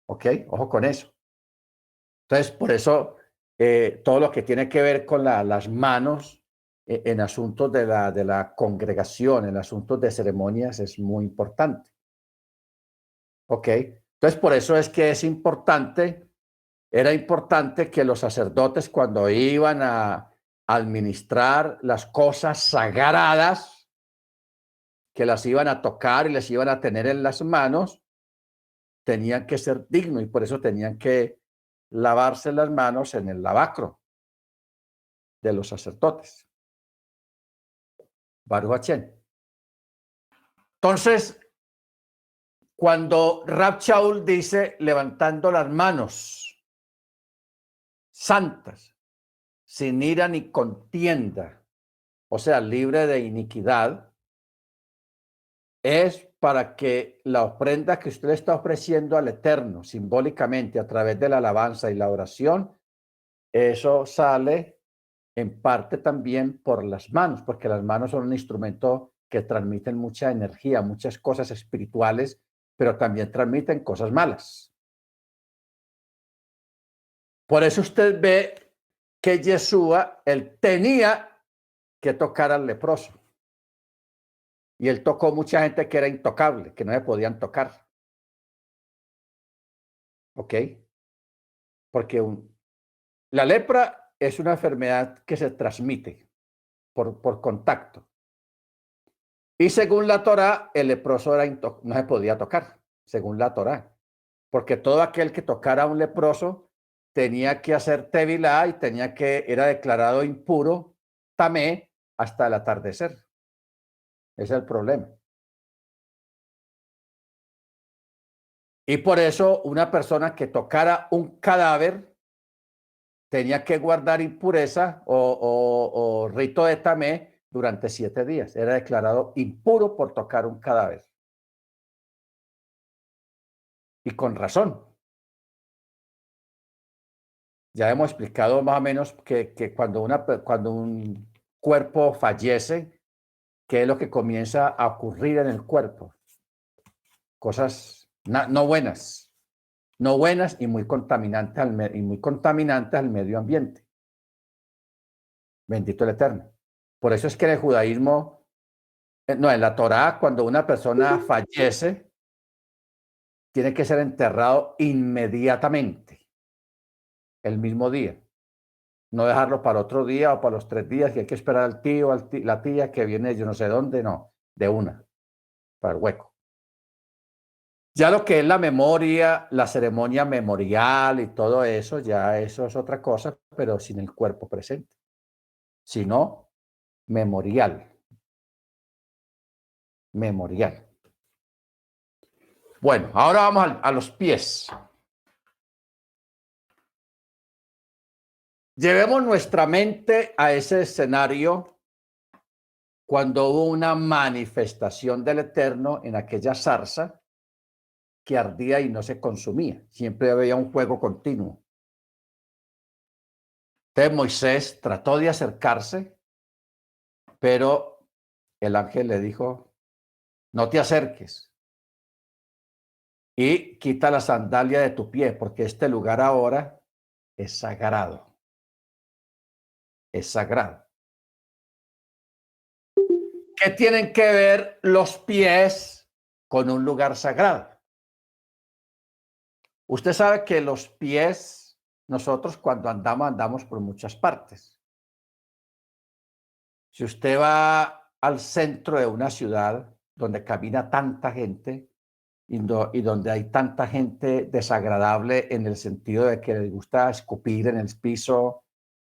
¿Ok? Ojo con eso. Entonces, por eso, todo lo que tiene que ver con las manos en asuntos de la congregación, en asuntos de ceremonias, es muy importante. ¿Ok? Entonces, por eso es que es importante, era importante que los sacerdotes cuando iban a administrar las cosas sagradas, que las iban a tocar y les iban a tener en las manos, tenían que ser dignos y por eso tenían que lavarse las manos en el lavacro de los sacerdotes. Baruch Hachén. Entonces, cuando Rab Shaul dice levantando las manos santas, sin ira ni contienda, o sea, libre de iniquidad, es para que la ofrenda que usted está ofreciendo al Eterno simbólicamente a través de la alabanza y la oración, eso sale en parte también por las manos, porque las manos son un instrumento que transmiten mucha energía, muchas cosas espirituales, pero también transmiten cosas malas. Por eso usted ve que Yeshua, él tenía que tocar al leproso. Y él tocó mucha gente que era intocable, que no se podían tocar. ¿Ok? Porque la lepra es una enfermedad que se transmite por contacto. Y según la Torá, el leproso no se podía tocar, según la Torá. Porque todo aquel que tocara a un leproso tenía que hacer tevilá y era declarado impuro, tamé, hasta el atardecer. Ese es el problema. Y por eso una persona que tocara un cadáver tenía que guardar impureza o rito de tamé durante 7 días. Era declarado impuro por tocar un cadáver. Y con razón. Ya hemos explicado más o menos que cuando un cuerpo fallece, ¿qué es lo que comienza a ocurrir en el cuerpo? Cosas no buenas, no buenas y muy contaminantes al medio ambiente. Bendito el Eterno. Por eso es que en el judaísmo, no, en la Torá, cuando una persona fallece, tiene que ser enterrado inmediatamente, el mismo día. No dejarlo para otro día o para los 3 días, que hay que esperar al tío, la tía que viene yo no sé dónde, no, de una, para el hueco. Ya lo que es la memoria, la ceremonia memorial y todo eso, ya eso es otra cosa, pero sin el cuerpo presente. Sino memorial. Memorial. Bueno, ahora vamos a los pies. Llevemos nuestra mente a ese escenario cuando hubo una manifestación del Eterno en aquella zarza que ardía y no se consumía. Siempre había un fuego continuo. Entonces Moisés trató de acercarse, pero el ángel le dijo, no te acerques y quita la sandalia de tu pie, porque este lugar ahora es sagrado. Es sagrado. ¿Qué tienen que ver los pies con un lugar sagrado? Usted sabe que los pies, nosotros cuando andamos por muchas partes. Si usted va al centro de una ciudad donde camina tanta gente y donde hay tanta gente desagradable en el sentido de que les gusta escupir en el piso,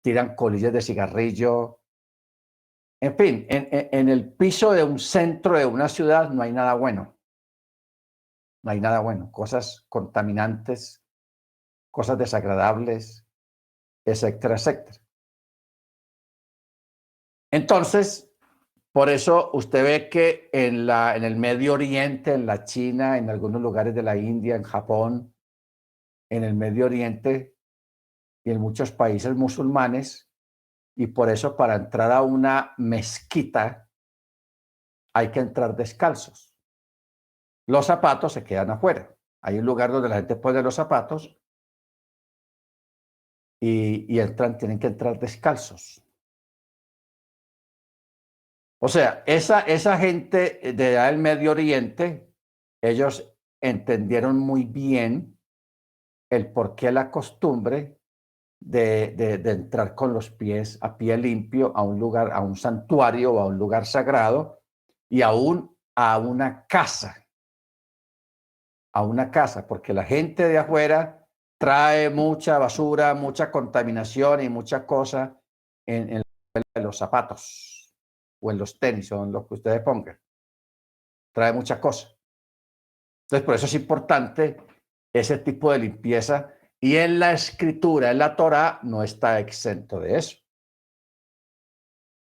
tiran colillas de cigarrillo, en fin, en el piso de un centro de una ciudad no hay nada bueno. No hay nada bueno. Cosas contaminantes, cosas desagradables, etcétera, etcétera. Entonces, por eso usted ve que en el Medio Oriente, en la China, en algunos lugares de la India, en Japón, en el Medio Oriente y en muchos países musulmanes, y por eso para entrar a una mezquita hay que entrar descalzos. Los zapatos se quedan afuera. Hay un lugar donde la gente pone los zapatos y tienen que entrar descalzos. O sea, esa gente del Medio Oriente, ellos entendieron muy bien el por qué la costumbre de entrar con los pies a pie limpio a un lugar, a un santuario o a un lugar sagrado y aún a una casa, porque la gente de afuera trae mucha basura, mucha contaminación y mucha cosa en los zapatos o en los tenis o en lo que ustedes pongan. Trae mucha cosa. Entonces, por eso es importante ese tipo de limpieza y en la escritura, en la Torá, no está exento de eso.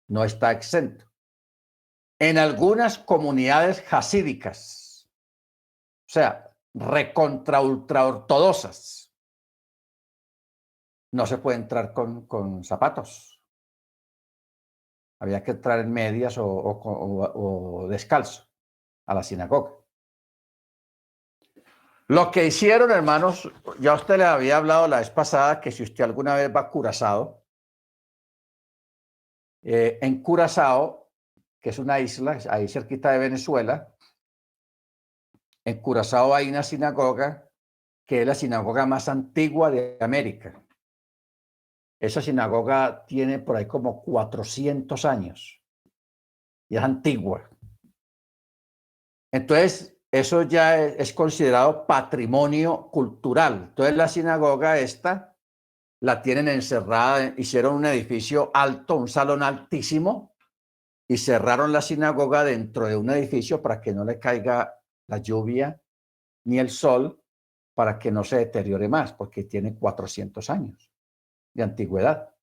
No está exento. En algunas comunidades hasídicas, o sea, recontra ultra ortodoxas, no se puede entrar con zapatos. Había que entrar en medias o descalzo a la sinagoga. Lo que hicieron, hermanos, ya usted le había hablado la vez pasada que si usted alguna vez va a Curazao, en Curazao que es una isla ahí cerquita de Venezuela. En Curazao hay una sinagoga que es la sinagoga más antigua de América. Esa sinagoga tiene por ahí como 400 años y es antigua. Entonces, eso ya es considerado patrimonio cultural. Entonces, la sinagoga esta la tienen encerrada, hicieron un edificio alto, un salón altísimo, y cerraron la sinagoga dentro de un edificio para que no le caiga la lluvia ni el sol, para que no se deteriore más, porque tiene 400 años de antigüedad.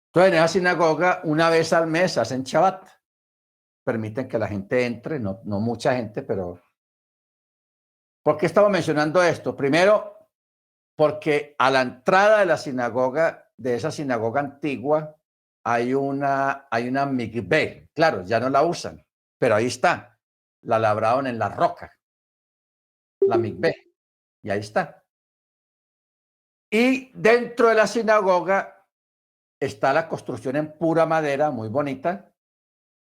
Entonces, en esa sinagoga, una vez al mes hacen Shabbat. Permiten que la gente entre, no mucha gente, pero... ¿Por qué estamos mencionando esto? Primero, porque a la entrada de la sinagoga, de esa sinagoga antigua, hay una mikveh. Claro, ya no la usan, pero ahí está. La labraron en la roca, la mikveh, y ahí está. Y dentro de la sinagoga está la construcción en pura madera, muy bonita,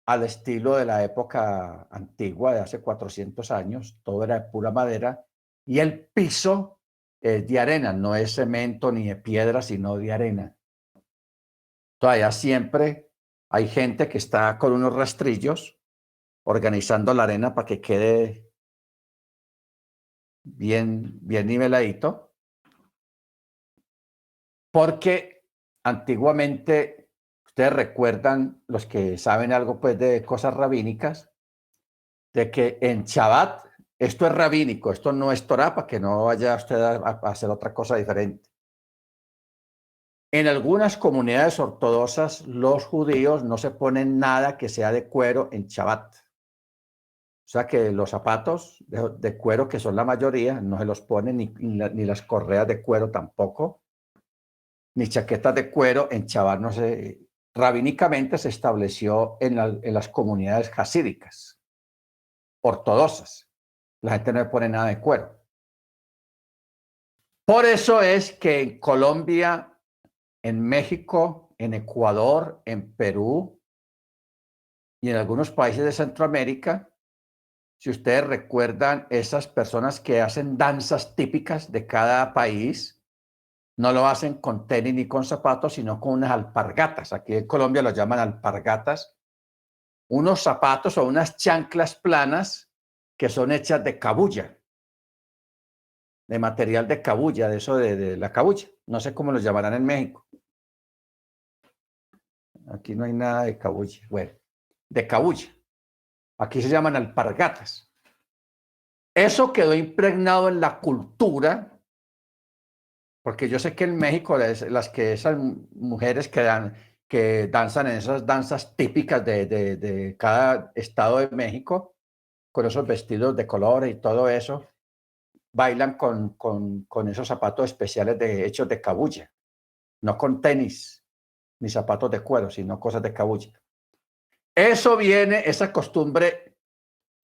al estilo de la época antigua, de hace 400 años. Todo era de pura madera. Y el piso es de arena, no es cemento ni de piedra, sino de arena. Todavía siempre hay gente que está con unos rastrillos organizando la arena para que quede bien, bien niveladito, porque antiguamente, ustedes recuerdan, los que saben algo pues de cosas rabínicas, de que en Shabbat, esto es rabínico, esto no es Torah, para que no vaya usted a hacer otra cosa diferente. En algunas comunidades ortodoxas, los judíos no se ponen nada que sea de cuero en Shabbat. O sea que los zapatos de cuero, que son la mayoría, no se los ponen, ni las correas de cuero tampoco, ni chaquetas de cuero en Shabbat. No se, rabínicamente se estableció en las comunidades hasídicas, ortodoxas. La gente no le pone nada de cuero. Por eso es que en Colombia, en México, en Ecuador, en Perú y en algunos países de Centroamérica, si ustedes recuerdan, esas personas que hacen danzas típicas de cada país, no lo hacen con tenis ni con zapatos, sino con unas alpargatas. Aquí en Colombia lo llaman alpargatas. Unos zapatos o unas chanclas planas que son hechas de cabuya, de material de cabuya, de eso de la cabuya. No sé cómo lo llamarán en México. Aquí no hay nada de cabuya. Bueno, de cabuya. Aquí se llaman alpargatas. Eso quedó impregnado en la cultura, porque yo sé que en México esas mujeres que danzan en esas danzas típicas de cada estado de México, con esos vestidos de colores y todo eso, bailan con esos zapatos especiales hechos de cabuya, no con tenis ni zapatos de cuero, sino cosas de cabuya. Esa costumbre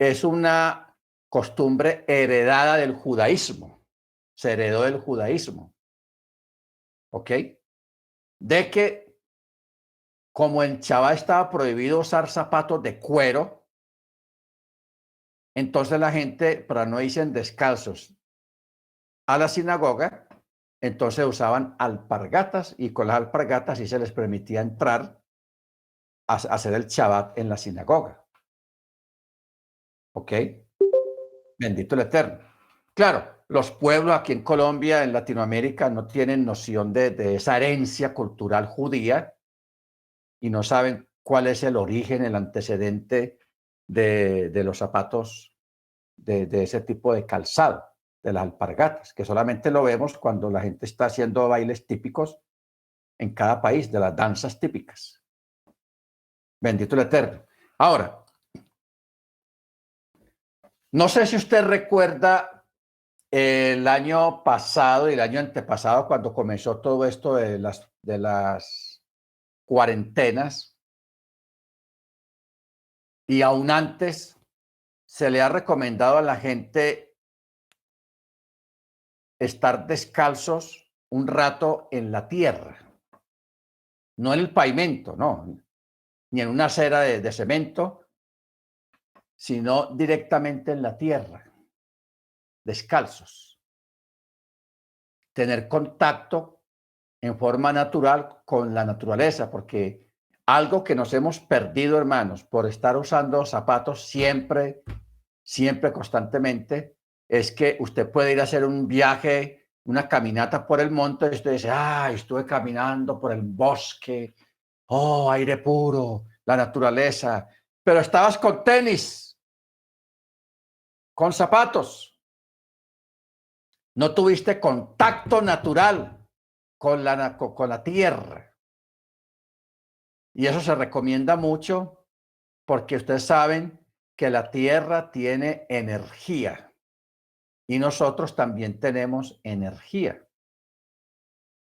es una costumbre heredada del judaísmo, se heredó del judaísmo, ¿ok? De que como en Chabá estaba prohibido usar zapatos de cuero, entonces la gente, para no irse descalzos a la sinagoga, entonces usaban alpargatas, y con las alpargatas sí se les permitía entrar a hacer el Shabbat en la sinagoga. ¿Ok? Bendito el Eterno. Claro, los pueblos aquí en Colombia, en Latinoamérica, no tienen noción de esa herencia cultural judía y no saben cuál es el origen, el antecedente de los zapatos de ese tipo de calzado, de las alpargatas, que solamente lo vemos cuando la gente está haciendo bailes típicos en cada país, de las danzas típicas. Bendito el Eterno. Ahora, no sé si usted recuerda el año pasado y el año antepasado, cuando comenzó todo esto de las cuarentenas, y aún antes se le ha recomendado a la gente estar descalzos un rato en la tierra, no en el pavimento, no, ni en una acera de cemento, sino directamente en la tierra, descalzos. Tener contacto en forma natural con la naturaleza, porque algo que nos hemos perdido, hermanos, por estar usando zapatos siempre, siempre, constantemente, es que usted puede ir a hacer un viaje, una caminata por el monte, y usted dice, ay, estuve caminando por el bosque, oh, aire puro, la naturaleza, pero estabas con tenis, con zapatos, no tuviste contacto natural con la tierra. Y eso se recomienda mucho porque ustedes saben que la tierra tiene energía y nosotros también tenemos energía.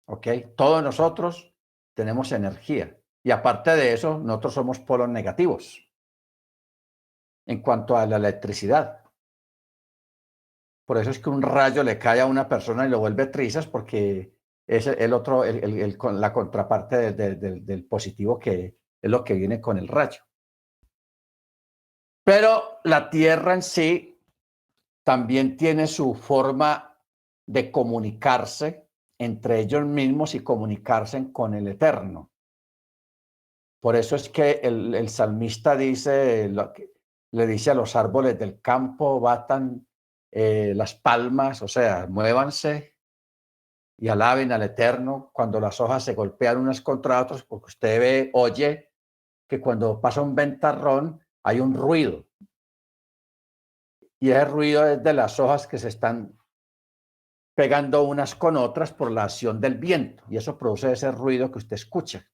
¿Ok? Todos nosotros tenemos energía. Y aparte de eso, nosotros somos polos negativos en cuanto a la electricidad. Por eso es que un rayo le cae a una persona y lo vuelve trizas porque es el otro, la contraparte del positivo que es lo que viene con el rayo. Pero la tierra en sí también tiene su forma de comunicarse entre ellos mismos y comunicarse con el Eterno. Por eso es que el salmista dice, le dice a los árboles del campo, batan las palmas, o sea, muévanse y alaben al Eterno cuando las hojas se golpean unas contra otras, porque usted ve, oye, que cuando pasa un ventarrón hay un ruido. Y ese ruido es de las hojas que se están pegando unas con otras por la acción del viento. Y eso produce ese ruido que usted escucha.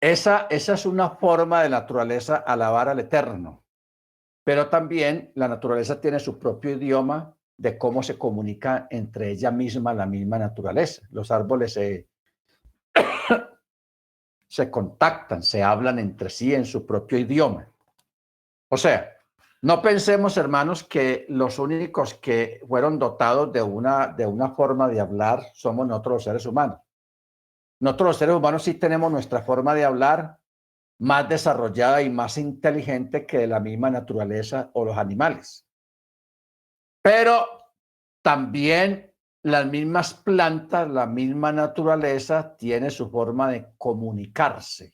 Esa es una forma de naturaleza alabar al Eterno. Pero también la naturaleza tiene su propio idioma de cómo se comunica entre ella misma, la misma naturaleza. Los árboles se contactan, se hablan entre sí en su propio idioma. O sea, no pensemos, hermanos, que los únicos que fueron dotados de una forma de hablar somos nosotros los seres humanos. Nosotros los seres humanos sí tenemos nuestra forma de hablar más desarrollada y más inteligente que la misma naturaleza o los animales. Pero también las mismas plantas, la misma naturaleza tiene su forma de comunicarse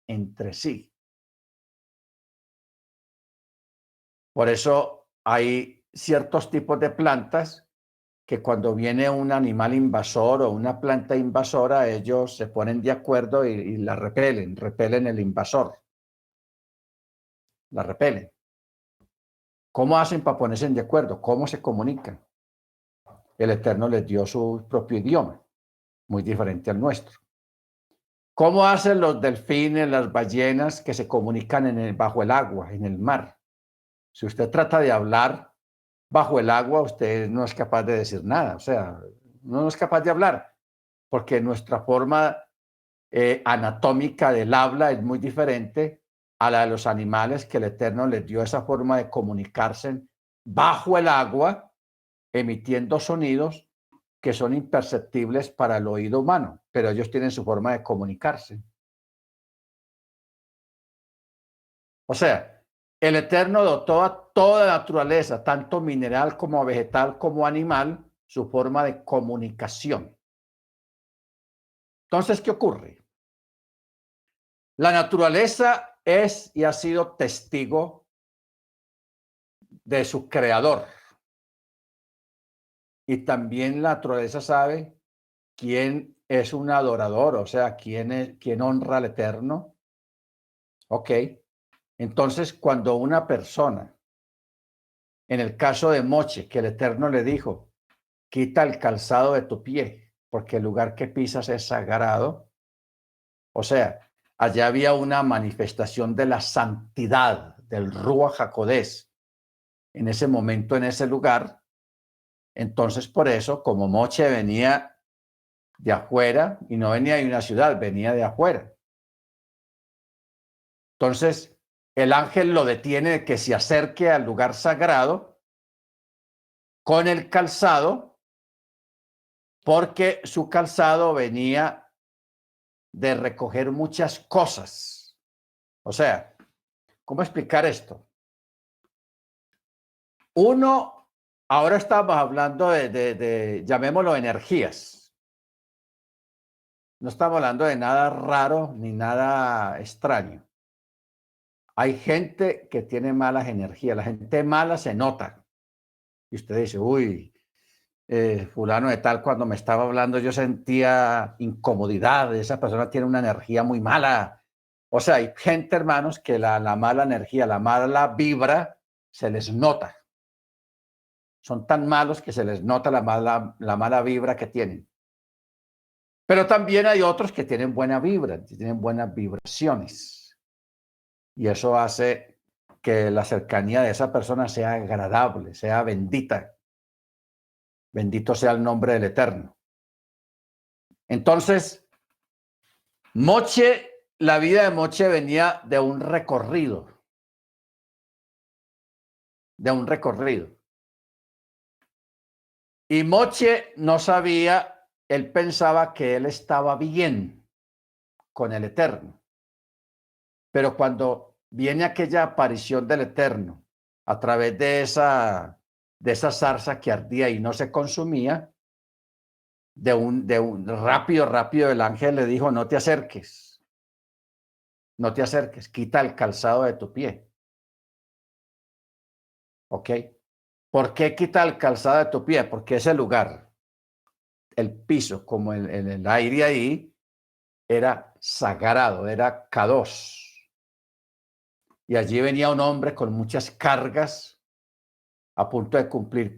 entre sí. Por eso hay ciertos tipos de plantas que cuando viene un animal invasor o una planta invasora, ellos se ponen de acuerdo y la repelen el invasor, la repelen. ¿Cómo hacen para ponerse de acuerdo? ¿Cómo se comunican? El Eterno les dio su propio idioma, muy diferente al nuestro. ¿Cómo hacen los delfines, las ballenas que se comunican bajo el agua, en el mar? Si usted trata de hablar bajo el agua, usted no es capaz de decir nada, o sea, no es capaz de hablar, porque nuestra forma anatómica del habla es muy diferente a la de los animales, que el Eterno les dio esa forma de comunicarse bajo el agua, emitiendo sonidos que son imperceptibles para el oído humano, pero ellos tienen su forma de comunicarse. O sea, el Eterno dotó a toda la naturaleza, tanto mineral como vegetal como animal, su forma de comunicación. Entonces, ¿qué ocurre? La naturaleza es y ha sido testigo de su creador. Y también la naturaleza sabe quién es un adorador, o sea, quién honra al Eterno. Ok. Entonces, cuando una persona, en el caso de Moche, que el Eterno le dijo, quita el calzado de tu pie, porque el lugar que pisas es sagrado. O sea, allá había una manifestación de la santidad, del Ruach HaKodesh, en ese momento, en ese lugar. Entonces, por eso, como Moche venía de afuera, y no venía de una ciudad, venía de afuera. Entonces, el ángel lo detiene de que se acerque al lugar sagrado con el calzado, porque su calzado venía de recoger muchas cosas. O sea, ¿cómo explicar esto? Uno, ahora estamos hablando llamémoslo, energías. No estamos hablando de nada raro ni nada extraño. Hay gente que tiene malas energías. La gente mala se nota. Y usted dice, uy, fulano de tal, cuando me estaba hablando yo sentía incomodidad. Esa persona tiene una energía muy mala. O sea, hay gente, hermanos, que la mala energía, la mala vibra, se les nota. Son tan malos que se les nota la mala vibra que tienen. Pero también hay otros que tienen buena vibra, que tienen buenas vibraciones. Y eso hace que la cercanía de esa persona sea agradable, sea bendita. Bendito sea el nombre del Eterno. Entonces, Moche, la vida de Moche venía de un recorrido. De un recorrido. Y Moche no sabía, él pensaba que él estaba bien con el Eterno. Pero cuando viene aquella aparición del Eterno a través de esa zarza que ardía y no se consumía, de un rápido el ángel le dijo, no te acerques, quita el calzado de tu pie. ¿Ok? ¿Por qué quita el calzado de tu pie? Porque ese lugar, el piso, como en el aire ahí, era sagrado, era Kadosh. Y allí venía un hombre con muchas cargas, a punto de cumplir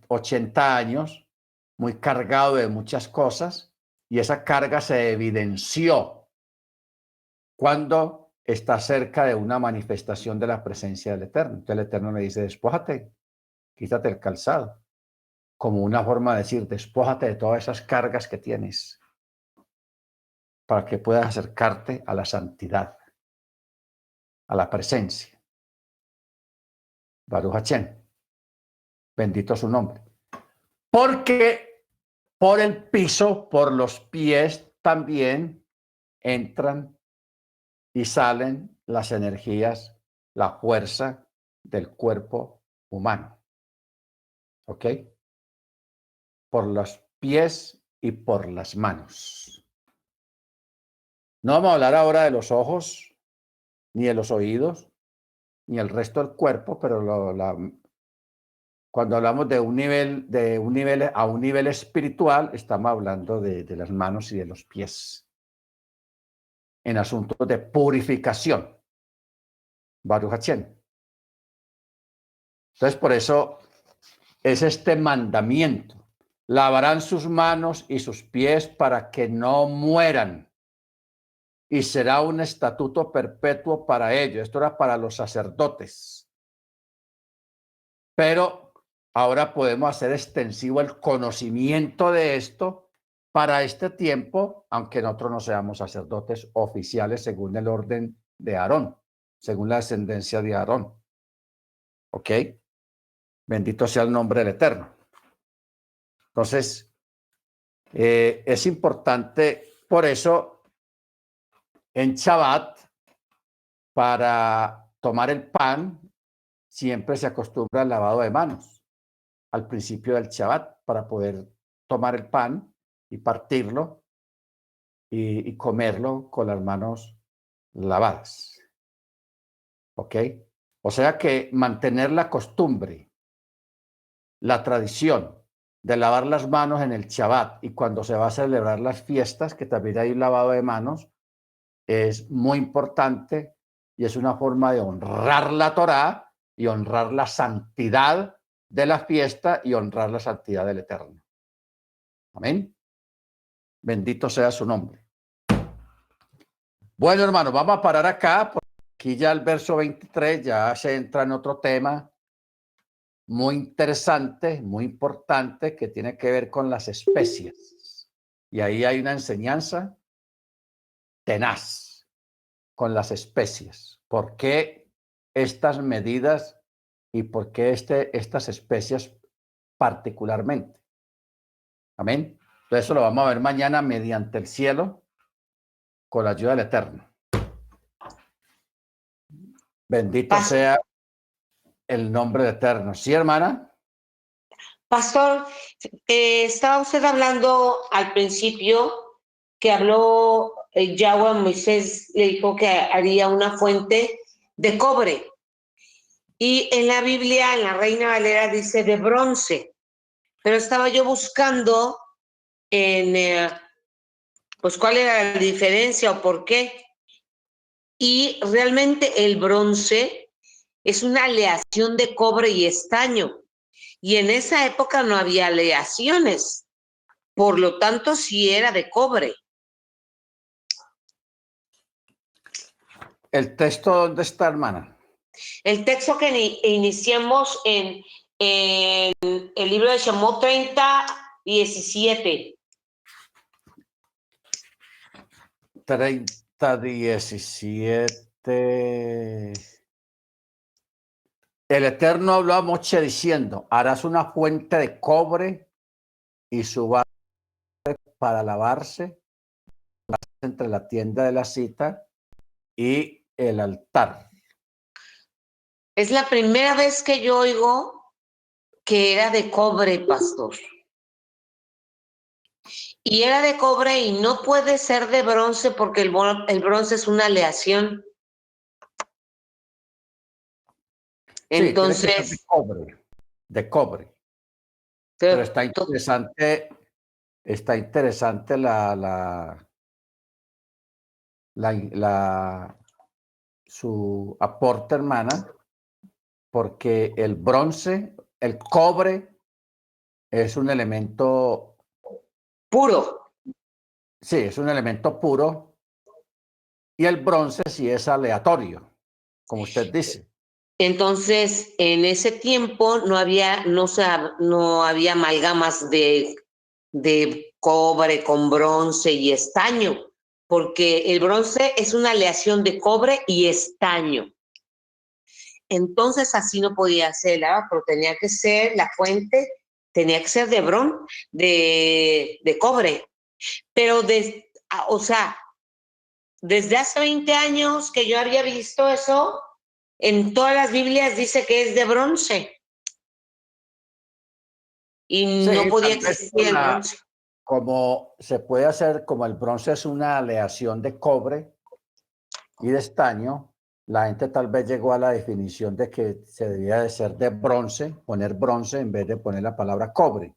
80 años, muy cargado de muchas cosas, y esa carga se evidenció cuando está cerca de una manifestación de la presencia del Eterno. Entonces el Eterno le dice, despójate, quítate el calzado, como una forma de decir, despójate de todas esas cargas que tienes, para que puedas acercarte a la santidad, a la presencia. Baruch Hashem, bendito su nombre. Porque por el piso, por los pies también entran y salen las energías, la fuerza del cuerpo humano. ¿Ok? Por los pies y por las manos. No vamos a hablar ahora de los ojos, ni de los oídos, ni el resto del cuerpo, pero cuando hablamos de un nivel a un nivel espiritual, estamos hablando de las manos y de los pies. En asuntos de purificación. Baruch Hashem. Entonces, por eso es este mandamiento. Lavarán sus manos y sus pies para que no mueran. Y será un estatuto perpetuo para ellos. Esto era para los sacerdotes. Pero ahora podemos hacer extensivo el conocimiento de esto para este tiempo, aunque nosotros no seamos sacerdotes oficiales según el orden de Aarón, según la descendencia de Aarón. ¿Ok? Bendito sea el nombre del Eterno. Entonces, es importante, por eso, en Shabbat, para tomar el pan, siempre se acostumbra al lavado de manos al principio del Shabbat, para poder tomar el pan y partirlo y comerlo con las manos lavadas. ¿Ok? O sea que mantener la costumbre, la tradición de lavar las manos en el Shabbat y cuando se va a celebrar las fiestas, que también hay un lavado de manos, es muy importante y es una forma de honrar la Torá y honrar la santidad de la fiesta y honrar la santidad del Eterno. Amén. Bendito sea su nombre. Bueno, hermano, vamos a parar acá, porque aquí ya el verso 23 ya se entra en otro tema muy interesante, muy importante, que tiene que ver con las especies. Y ahí hay una enseñanza tenaz con las especies. ¿Por qué estas medidas y por qué estas especies particularmente? Amén. Entonces eso lo vamos a ver mañana mediante el cielo. con la ayuda del Eterno. Bendito sea el nombre del Eterno. ¿Sí, hermana? Pastor, estaba usted hablando al principio que habló Yahweh a Moisés, le dijo que haría una fuente de cobre. Y en la Biblia, en la Reina Valera, dice de bronce. Pero estaba yo buscando pues cuál era la diferencia o por qué. Y realmente el bronce es una aleación de cobre y estaño. Y en esa época no había aleaciones. Por lo tanto, sí era de cobre. ¿El texto dónde está, hermana? El texto que iniciamos en el libro de Shemot 30, 17. 30, 17. El Eterno habló a Moche diciendo, harás una fuente de cobre y su base para lavarse entre la tienda de la cita y el altar. Es la primera vez que yo oigo que era de cobre, pastor. Y era de cobre y no puede ser de bronce porque el bronce es una aleación. Sí, tiene que ser de Entonces, cobre, de cobre. Pero está interesante su aporte, hermana, porque el bronce, el cobre es un elemento, puro. sí, es un elemento puro, y el bronce sí es aleatorio, como usted dice. Entonces, en ese tiempo no había amalgamas de cobre con bronce y estaño, porque el bronce es una aleación de cobre y estaño. Entonces así no podía ser, pero tenía que ser la fuente, tenía que ser de cobre. Pero, o sea, desde hace 20 años que yo había visto eso, en todas las Biblias dice que es de bronce. Y no Sí, podía tal vez existir el bronce. como se puede hacer, como el bronce es una aleación de cobre y de estaño, la gente tal vez llegó a la definición de que se debía de ser de bronce, poner bronce en vez de poner la palabra cobre.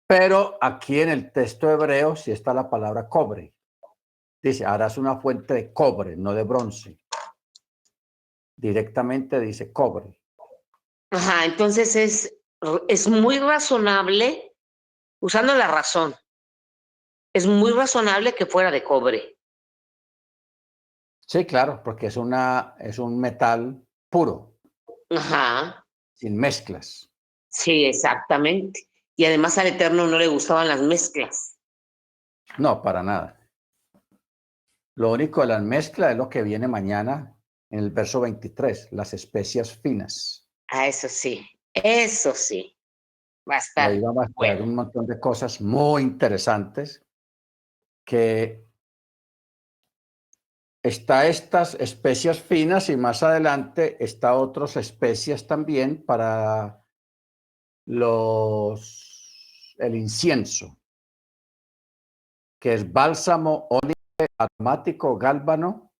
Pero aquí en el texto hebreo sí está la palabra cobre. Dice, harás una fuente de cobre, no de bronce. Directamente dice cobre. Ajá, entonces es muy razonable, usando la razón, es muy razonable que fuera de cobre. Sí, claro, porque es un metal puro, Ajá, sin mezclas. sí, exactamente. Y además al Eterno no le gustaban las mezclas. No, para nada. Lo único de las mezclas es lo que viene mañana en el verso 23, las especias finas. Ah, eso sí, va a Y ahí estar vamos a traer bueno. un montón de cosas muy interesantes que está estas especias finas y más adelante está otras especias también para el incienso, que es bálsamo, ónice, aromático, gálbano,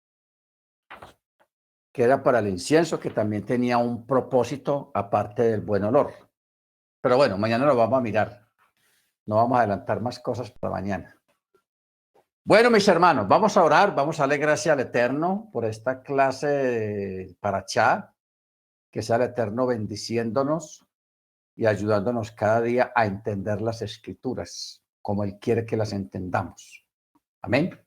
que era para el incienso, que también tenía un propósito aparte del buen olor. Pero bueno, mañana lo vamos a mirar. No vamos a adelantar más cosas para mañana. Bueno, mis hermanos, vamos a orar, vamos a darle gracias al Eterno por esta clase para Parachá, que sea el Eterno bendiciéndonos y ayudándonos cada día a entender las Escrituras como Él quiere que las entendamos. Amén.